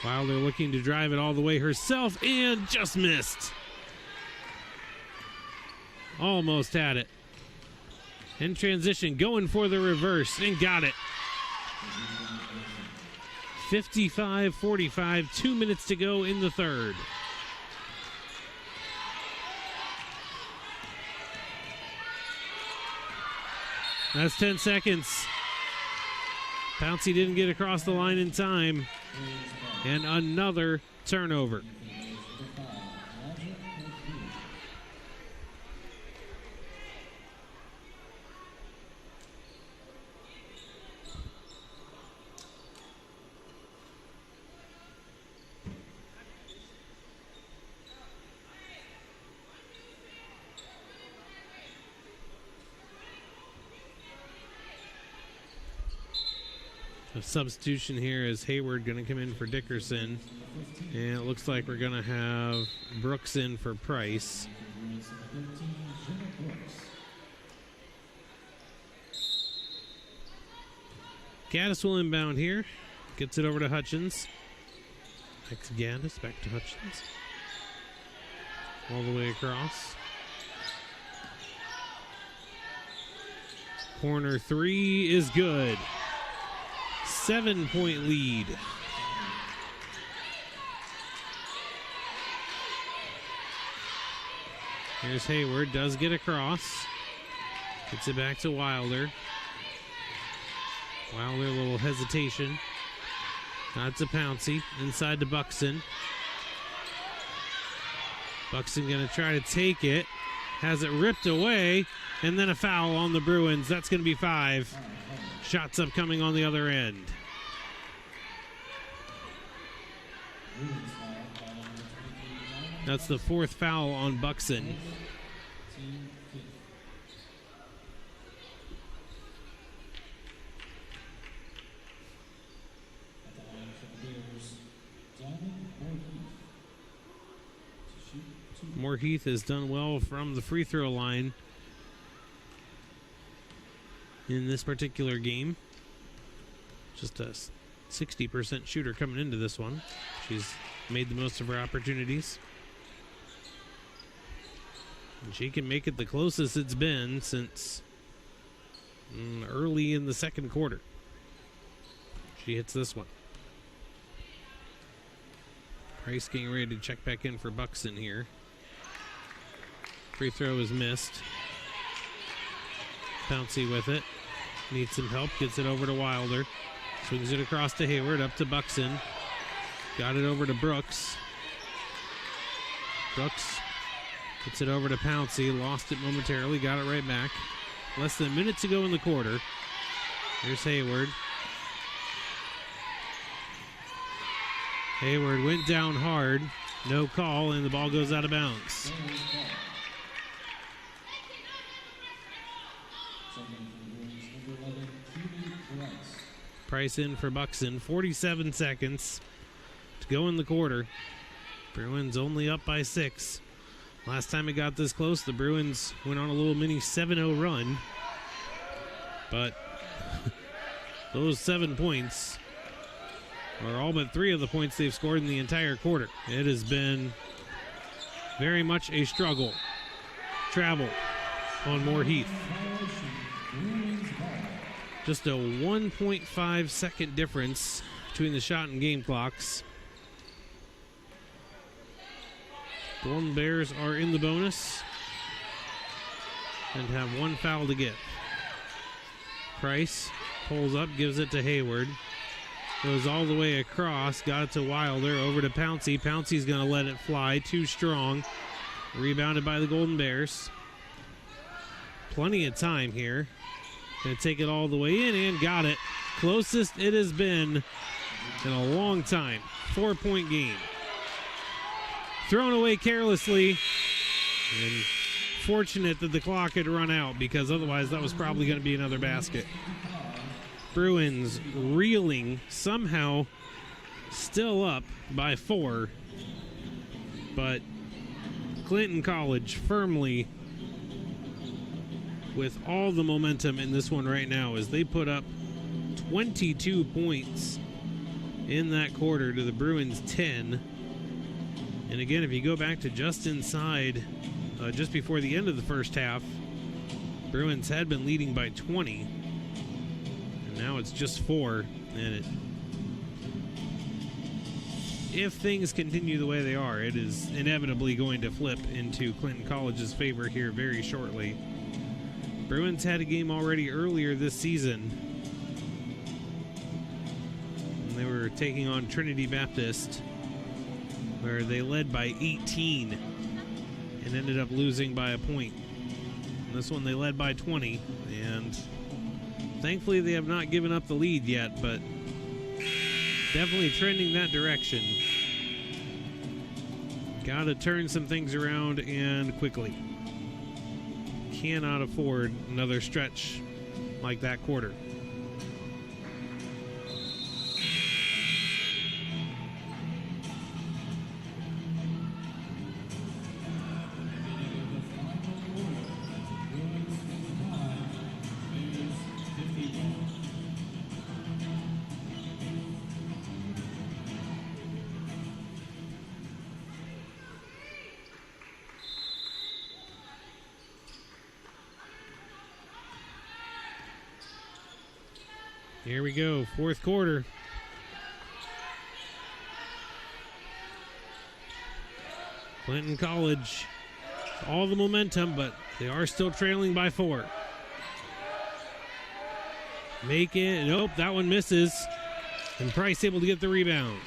Wilder looking to drive it all the way herself and just missed. Almost had it. In transition, going for the reverse and got it. 55-45, 2 minutes to go in the third. That's 10 seconds. Pouncey didn't get across the line in time. And another turnover. A substitution here is Hayward going to come in for Dickerson. And it looks like we're going to have Brooks in for Price. Gaddis will inbound here. Gets it over to Hutchins. Back to Gaddis, back to Hutchins. All the way across. Corner three is good. 7-point lead. Here's Hayward, does get across. Gets it back to Wilder. Wilder, a little hesitation. Not to Pouncey, inside to Buxton. Buxton gonna try to take it. Has it ripped away, and then a foul on the Bruins. That's gonna be 5. Shots upcoming on the other end. That's the 4th foul on Buxton. Moorheath has done well from the free throw line in this particular game. Just a 60% shooter coming into this one. She's made the most of her opportunities. And she can make it the closest it's been since early in the second quarter. She hits this one. Price getting ready to check back in for Buxton here. Free throw is missed. Pouncey with it. Needs some help. Gets it over to Wilder. Swings it across to Hayward. Up to Buxton. Got it over to Brooks. Brooks gets it over to Pouncey. Lost it momentarily. Got it right back. Less than a minute to go in the quarter. Here's Hayward. Hayward went down hard. No call, and the ball goes out of bounds. Price in for Buxton. 47 seconds to go in the quarter. Bruins only up by 6. Last time it got this close, the Bruins went on a little mini 7-0 run. But those 7 points are all but 3 of the points they've scored in the entire quarter. It has been very much a struggle. Travel on Moorheath. Just a 1.5 second difference between the shot and game clocks. Golden Bears are in the bonus and have one foul to give. Price pulls up, gives it to Hayward. Goes all the way across, got it to Wilder, over to Pouncey. Pouncey's going to let it fly, too strong. Rebounded by the Golden Bears. Plenty of time here. Going to take it all the way in and got it. Closest it has been in a long time. 4-point game. Thrown away carelessly. And fortunate that the clock had run out, because otherwise that was probably going to be another basket. Bruins reeling, somehow still up by 4. But Clinton College firmly with all the momentum in this one right now, as they put up 22 points in that quarter to the Bruins 10. And again, if you go back to just inside, just before the end of the first half, Bruins had been leading by 20. And now it's just 4. And if things continue the way they are, it is inevitably going to flip into Clinton College's favor here very shortly. Bruins had a game already earlier this season. And they were taking on Trinity Baptist, where they led by 18 and ended up losing by a point. And this one they led by 20, and thankfully they have not given up the lead yet, but definitely trending that direction. Got to turn some things around, and quickly. Cannot afford another stretch like that quarter. Here we go, fourth quarter. Clinton College, all the momentum, but they are still trailing by 4. Make it, nope, that one misses. And Price able to get the rebound.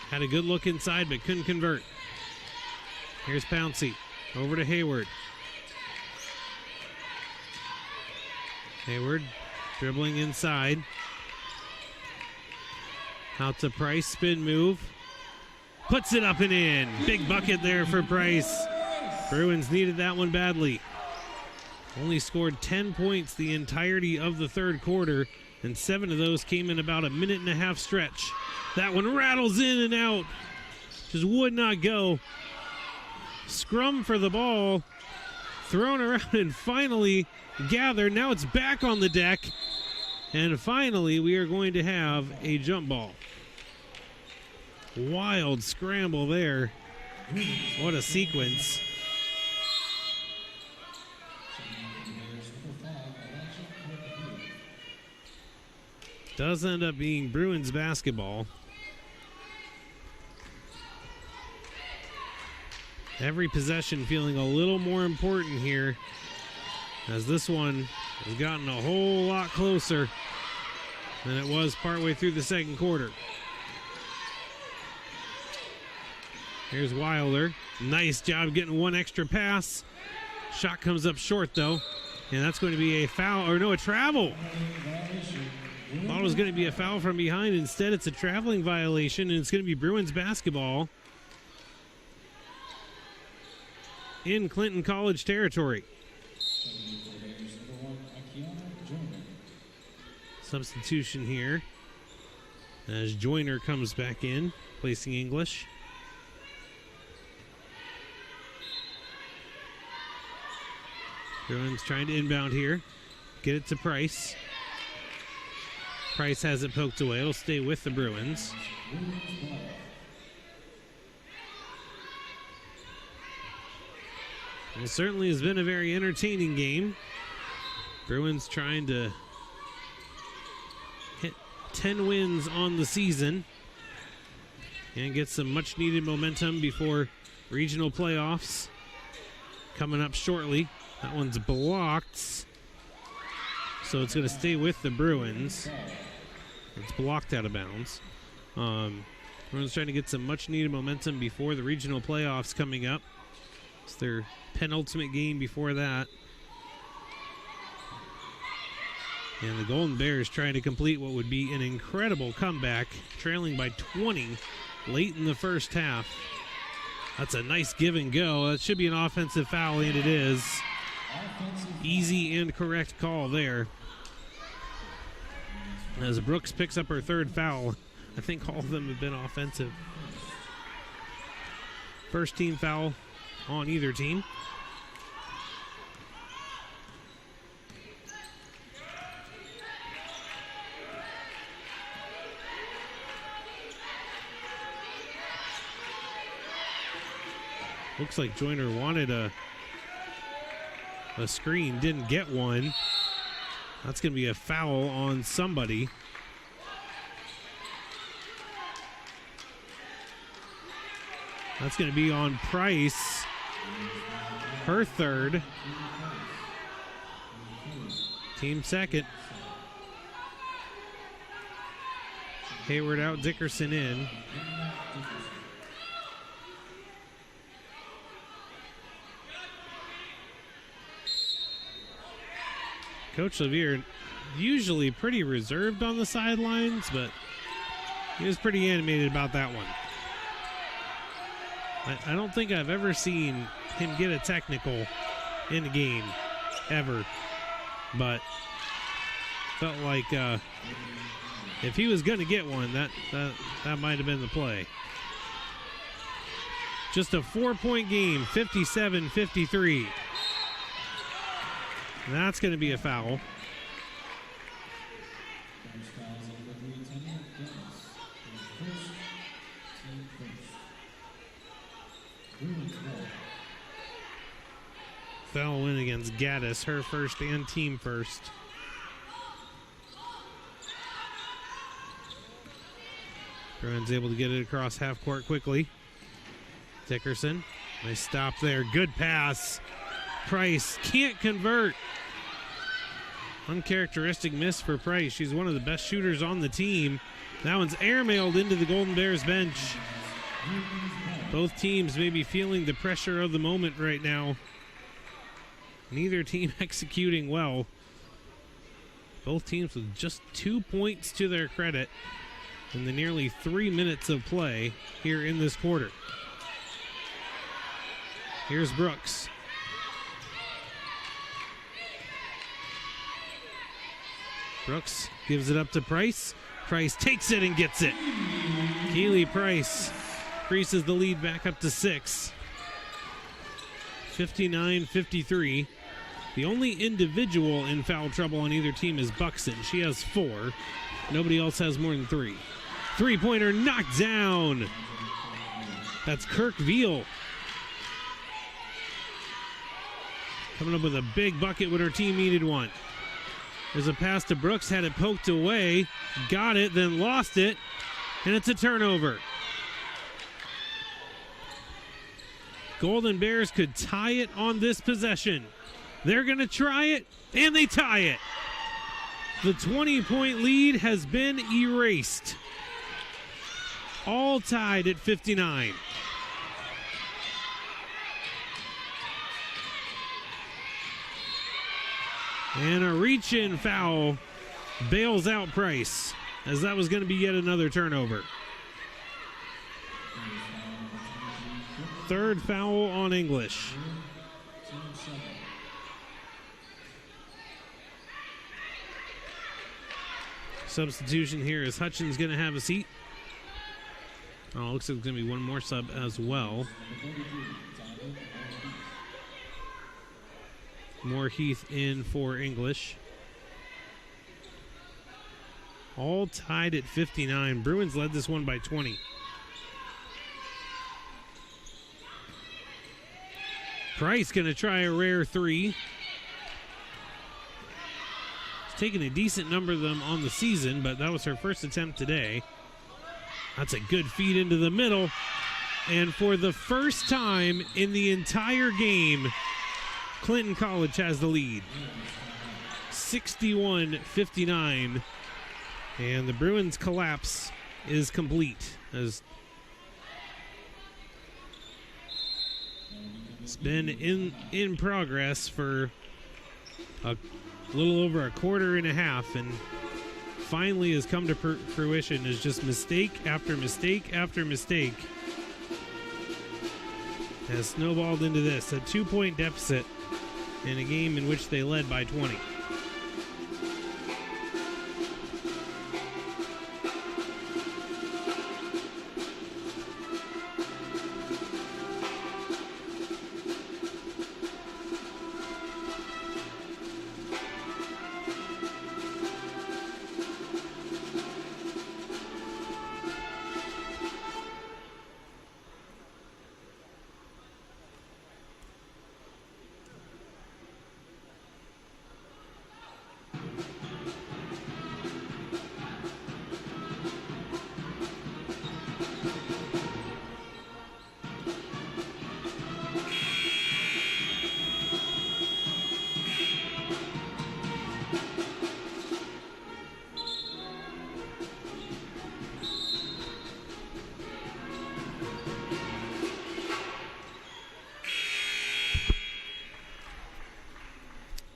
Had a good look inside, but couldn't convert. Here's Pouncey, over to Hayward. Hayward dribbling inside. Out to Price, spin move. Puts it up and in. Big bucket there for Price. Bruins needed that one badly. Only scored 10 points the entirety of the third quarter, and 7 of those came in about a minute and a half stretch. That one rattles in and out. Just would not go. Scrum for the ball. Thrown around and finally gathered. Now it's back on the deck. And finally, we are going to have a jump ball. Wild scramble there. What a sequence. Does end up being Bruins basketball. Every possession feeling a little more important here, as this one has gotten a whole lot closer than it was partway through the second quarter. Here's Wilder. Nice job getting one extra pass. Shot comes up short, though, and that's going to be a foul, or no, a travel. Thought it was going to be a foul from behind. Instead, it's a traveling violation, and it's going to be Bruins basketball in Clinton College territory. Substitution here as Joyner comes back in, placing English. Bruins trying to inbound here. Get it to Price. Price has it poked away. It'll stay with the Bruins. It certainly has been a very entertaining game. Bruins trying to hit 10 wins on the season. and get some much-needed momentum before regional playoffs coming up shortly. That one's blocked, so it's going to stay with the Bruins. It's blocked out of bounds. Bruins trying to get some much-needed momentum before the regional playoffs coming up. It's their penultimate game before that. And the Golden Bears trying to complete what would be an incredible comeback, trailing by 20 late in the first half. That's a nice give and go. That should be an offensive foul, and it is. Easy and correct call there. As Brooks picks up her third foul, I think all of them have been offensive. First team foul on either team. Looks like Joyner wanted a screen, didn't get one. That's going to be a foul on somebody. That's going to be on Price. Her third. Team second. Hayward out, Dickerson in. Coach Levere usually pretty reserved on the sidelines, but he was pretty animated about that one. I don't think I've ever seen him get a technical in a game, ever. But felt like if he was going to get one, that might have been the play. Just a 4-point game, 57-53. That's going to be a foul. Foul win against Gaddis, her first and team first. Bruins able to get it across half court quickly. Dickerson, nice stop there, good pass. Price can't convert. Uncharacteristic miss for Price. She's one of the best shooters on the team. That one's airmailed into the Golden Bears bench. Both teams may be feeling the pressure of the moment right now. Neither team executing well. Both teams with just 2 points to their credit in the nearly 3 minutes of play here in this quarter. Here's Brooks. Brooks gives it up to Price. Price takes it and gets it. Keely Price increases the lead back up to 6. 59-53. The only individual in foul trouble on either team is Buxton. She has 4. Nobody else has more than 3. Three-pointer knocked down. That's Kirk Veal. Coming up with a big bucket when her team needed one. There's a pass to Brooks, had it poked away, got it, then lost it, and it's a turnover. Golden Bears could tie it on this possession. They're going to try it, and they tie it. The 20-point lead has been erased. All tied at 59. And a reach-in foul bails out Price, as that was going to be yet another turnover. Third foul on English. Substitution here is Hutchins going to have a seat. Oh, looks like there's going to be one more sub as well. More Heath in for English. All tied at 59. Bruins led this one by 20. Price going to try a rare 3. He's taken a decent number of them on the season, but that was her first attempt today. That's a good feed into the middle. And for the first time in the entire game, Clinton College has the lead. 61-59. And the Bruins' collapse is complete. As it's been in progress for a little over a quarter and a half, and finally has come to fruition as just mistake after mistake after mistake has snowballed into this, a 2-point deficit in a game in which they led by 20.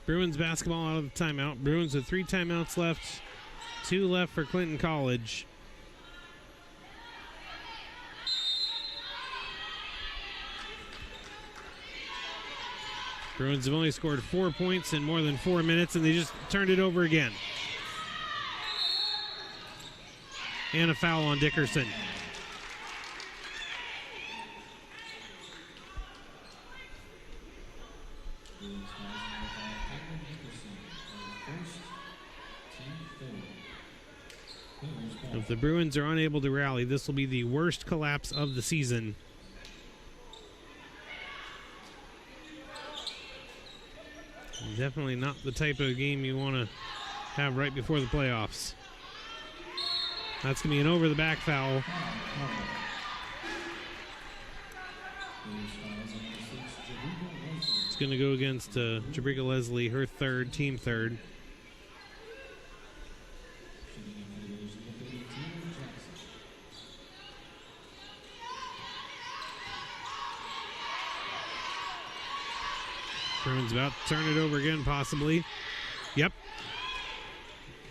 Bruins basketball out of the timeout. Bruins with 3 timeouts left. 2 left for Clinton College. Bruins have only scored 4 points in more than 4 minutes, and they just turned it over again. And a foul on Dickerson. If the Bruins are unable to rally, this will be the worst collapse of the season. Definitely not the type of game you want to have right before the playoffs. That's going to be an over-the-back foul. It's going to go against Jabrica Leslie, her team third. Bruins about to turn it over again, possibly. Yep.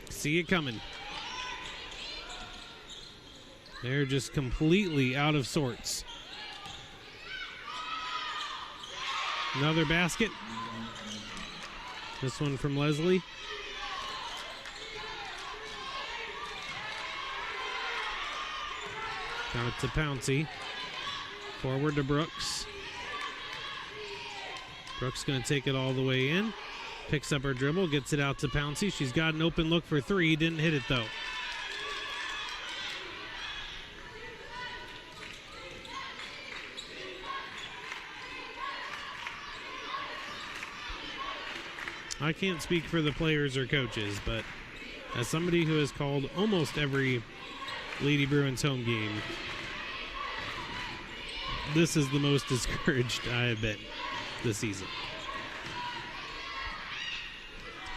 See it coming. They're just completely out of sorts. Another basket. This one from Leslie. Got it to Pouncey. Forward to Brooks. Brooks going to take it all the way in. Picks up her dribble, gets it out to Pouncey. She's got an open look for 3. Didn't hit it, though. I can't speak for the players or coaches, but as somebody who has called almost every Lady Bruins home game, this is the most discouraged I have been this season.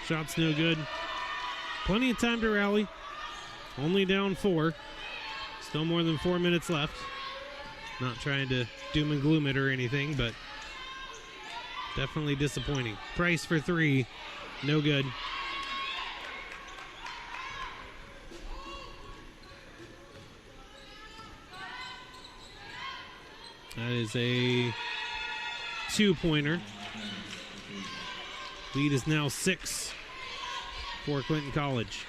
Shot's no good. Plenty of time to rally. Only down 4. Still more than 4 minutes left. Not trying to doom and gloom it or anything, but definitely disappointing. Price for 3. No good. That is a 2-pointer. Lead is now 6 for Clinton College.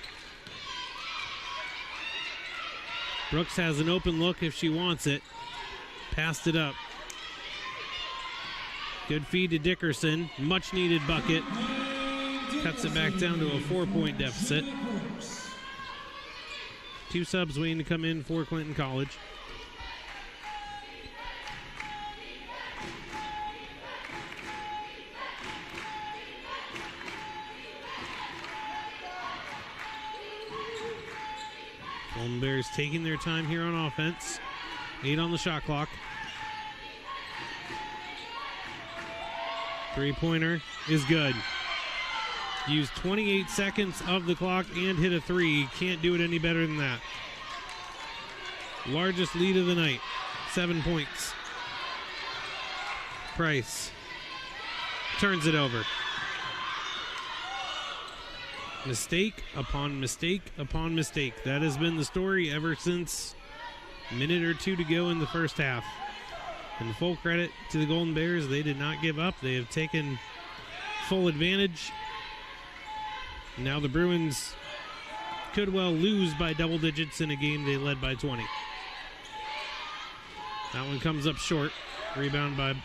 Brooks has an open look if she wants it. Passed it up. Good feed to Dickerson. Much needed bucket. Cuts it back down to a 4-point deficit. 2 subs waiting to come in for Clinton College. Bears taking their time here on offense. 8 on the shot clock. Three-pointer is good. Used 28 seconds of the clock and hit a 3. Can't do it any better than that. Largest lead of the night. 7 points. Price turns it over. Mistake upon mistake upon mistake. That has been the story ever since a minute or two to go in the first half. And full credit to the Golden Bears. They did not give up. They have taken full advantage. Now the Bruins could well lose by double digits in a game they led by 20. That one comes up short. Rebound by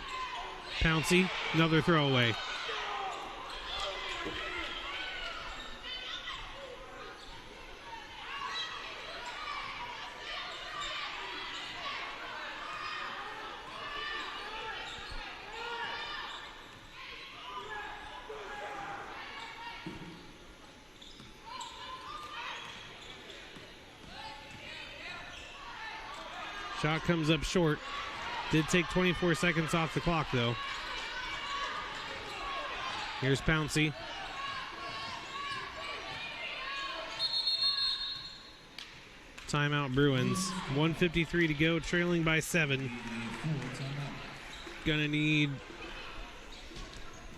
Pouncey. Another throwaway. Shot comes up short. Did take 24 seconds off the clock, though. Here's Pouncey. Timeout Bruins. 1:53 to go, trailing by 7. Gonna need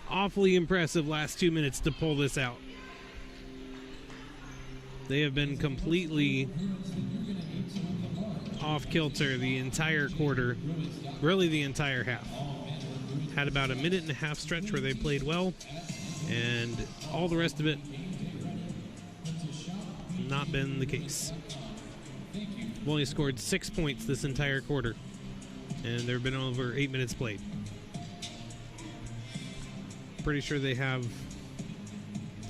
awfully impressive last 2 minutes to pull this out. They have been completely off kilter the entire quarter, really the entire half. Had about a minute and a half stretch where they played well, and all the rest of it not been the case. Only scored 6 points this entire quarter, and there have been over 8 minutes played. Pretty sure they have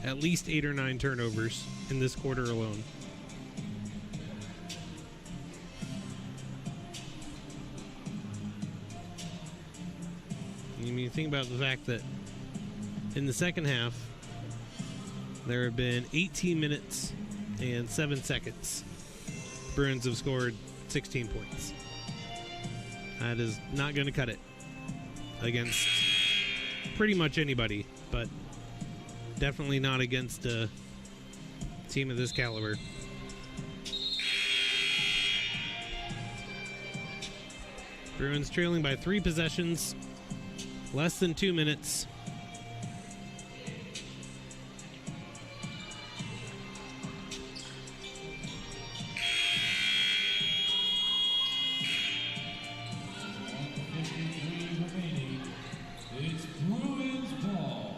at least 8 or 9 turnovers in this quarter alone. I mean, you think about the fact that in the second half, there have been 18 minutes and 7 seconds. Bruins have scored 16 points. That is not going to cut it against pretty much anybody, but definitely not against a team of this caliber. Bruins trailing by 3 possessions. Less than 2 minutes. It's Bruins ball.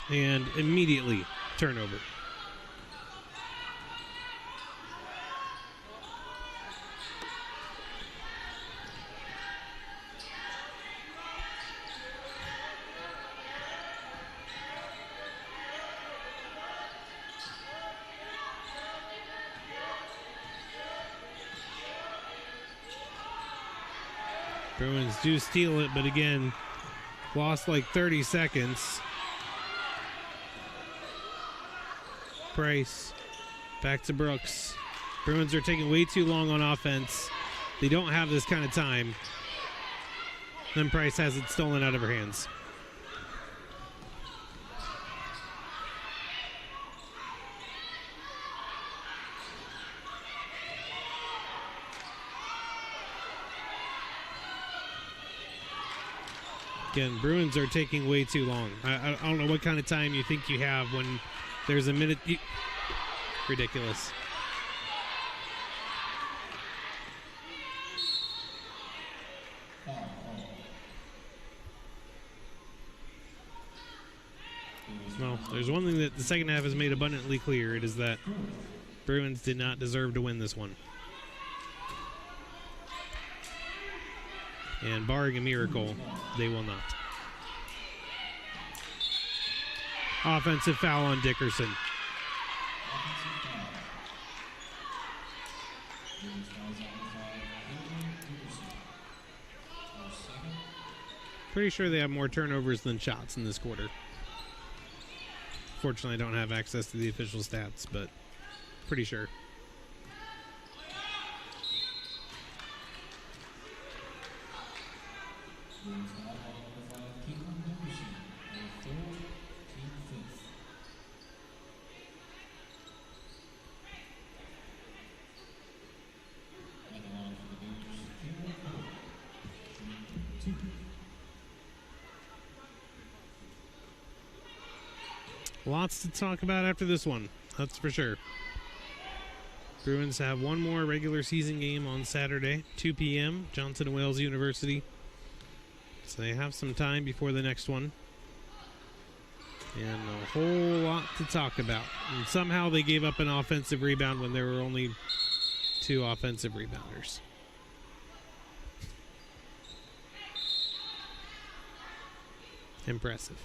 And immediately turnover. Bruins do steal it, but again, lost like 30 seconds. Price, back to Brooks. Bruins are taking way too long on offense. They don't have this kind of time. Then Price has it stolen out of her hands. Again, Bruins are taking way too long. I don't know what kind of time you think you have when there's a minute. Ridiculous. Well, there's one thing that the second half has made abundantly clear. It is that Bruins did not deserve to win this one. And barring a miracle, they will not. Offensive foul on Dickerson. Pretty sure they have more turnovers than shots in this quarter. Fortunately, I don't have access to the official stats, but pretty sure. Lots to talk about after this one, that's for sure. Bruins have one more regular season game on Saturday, 2 p.m., Johnson & Wales University. So they have some time before the next one. And a whole lot to talk about. And somehow they gave up an offensive rebound when there were only 2 offensive rebounders. Impressive.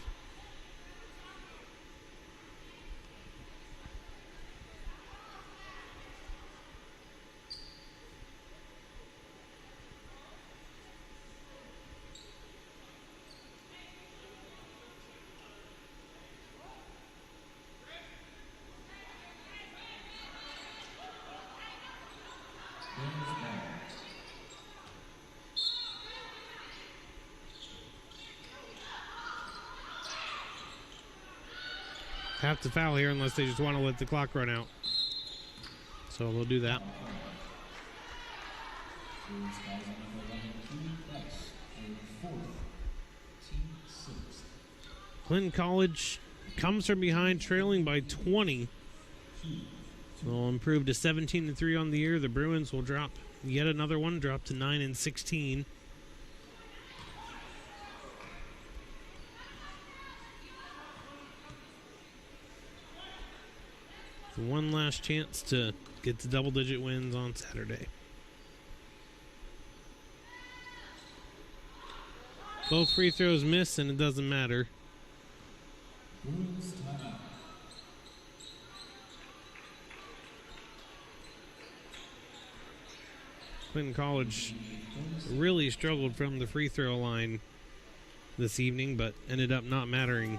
Have to foul here unless they just want to let the clock run out. So they'll do that. Clinton College comes from behind, trailing by 20. They'll improve to 17-3 on the year. The Bruins will drop yet another one, drop to 9-16. One last chance to get to double-digit wins on Saturday. Both free throws miss, and it doesn't matter. Clinton College really struggled from the free throw line this evening, but ended up not mattering.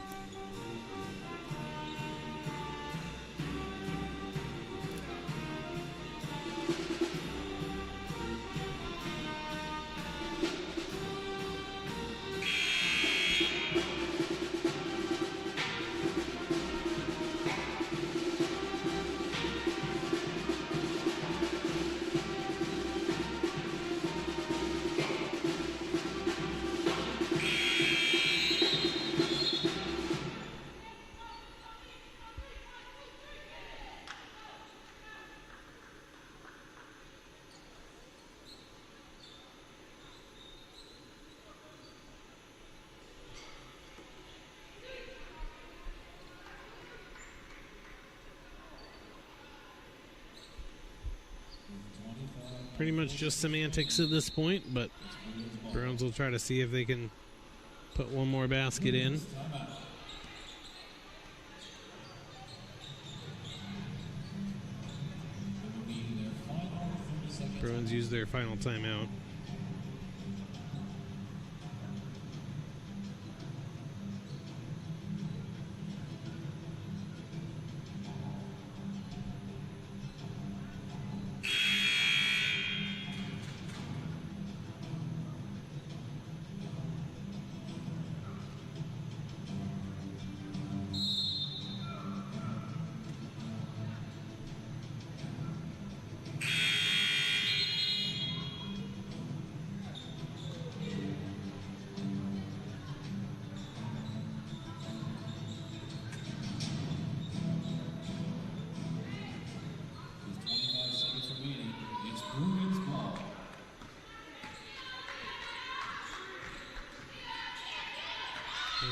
Pretty much just semantics at this point, but Bruins will try to see if they can put one more basket in. Bruins use their final timeout.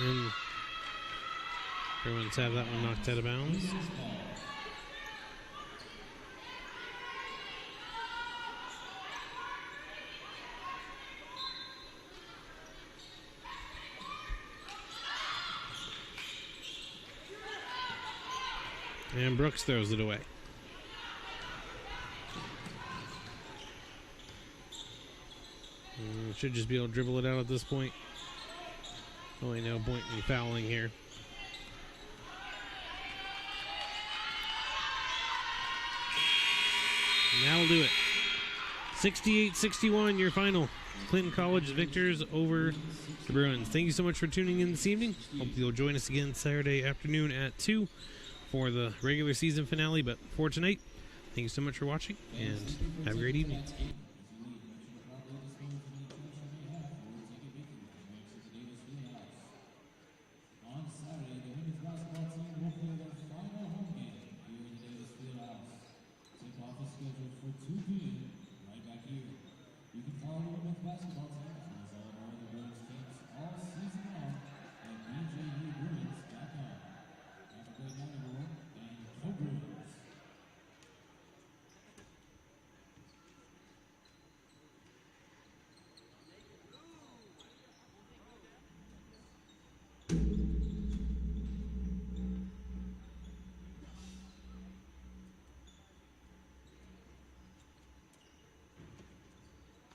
And Bruins have that one knocked out of bounds. And Brooks throws it away. Should just be able to dribble it out at this point. Only no point in fouling here. And that'll do it. 68-61, your final. Clinton College victors over the Bruins. Thank you so much for tuning in this evening. Hope you'll join us again Saturday afternoon at 2 for the regular season finale. But for tonight, thank you so much for watching, and have a great evening. On Saturday, the women's basketball team will play their final home game here in the Davis Fieldhouse. Tip-off is scheduled for 2 p.m. right back here. You can follow the women's basketball team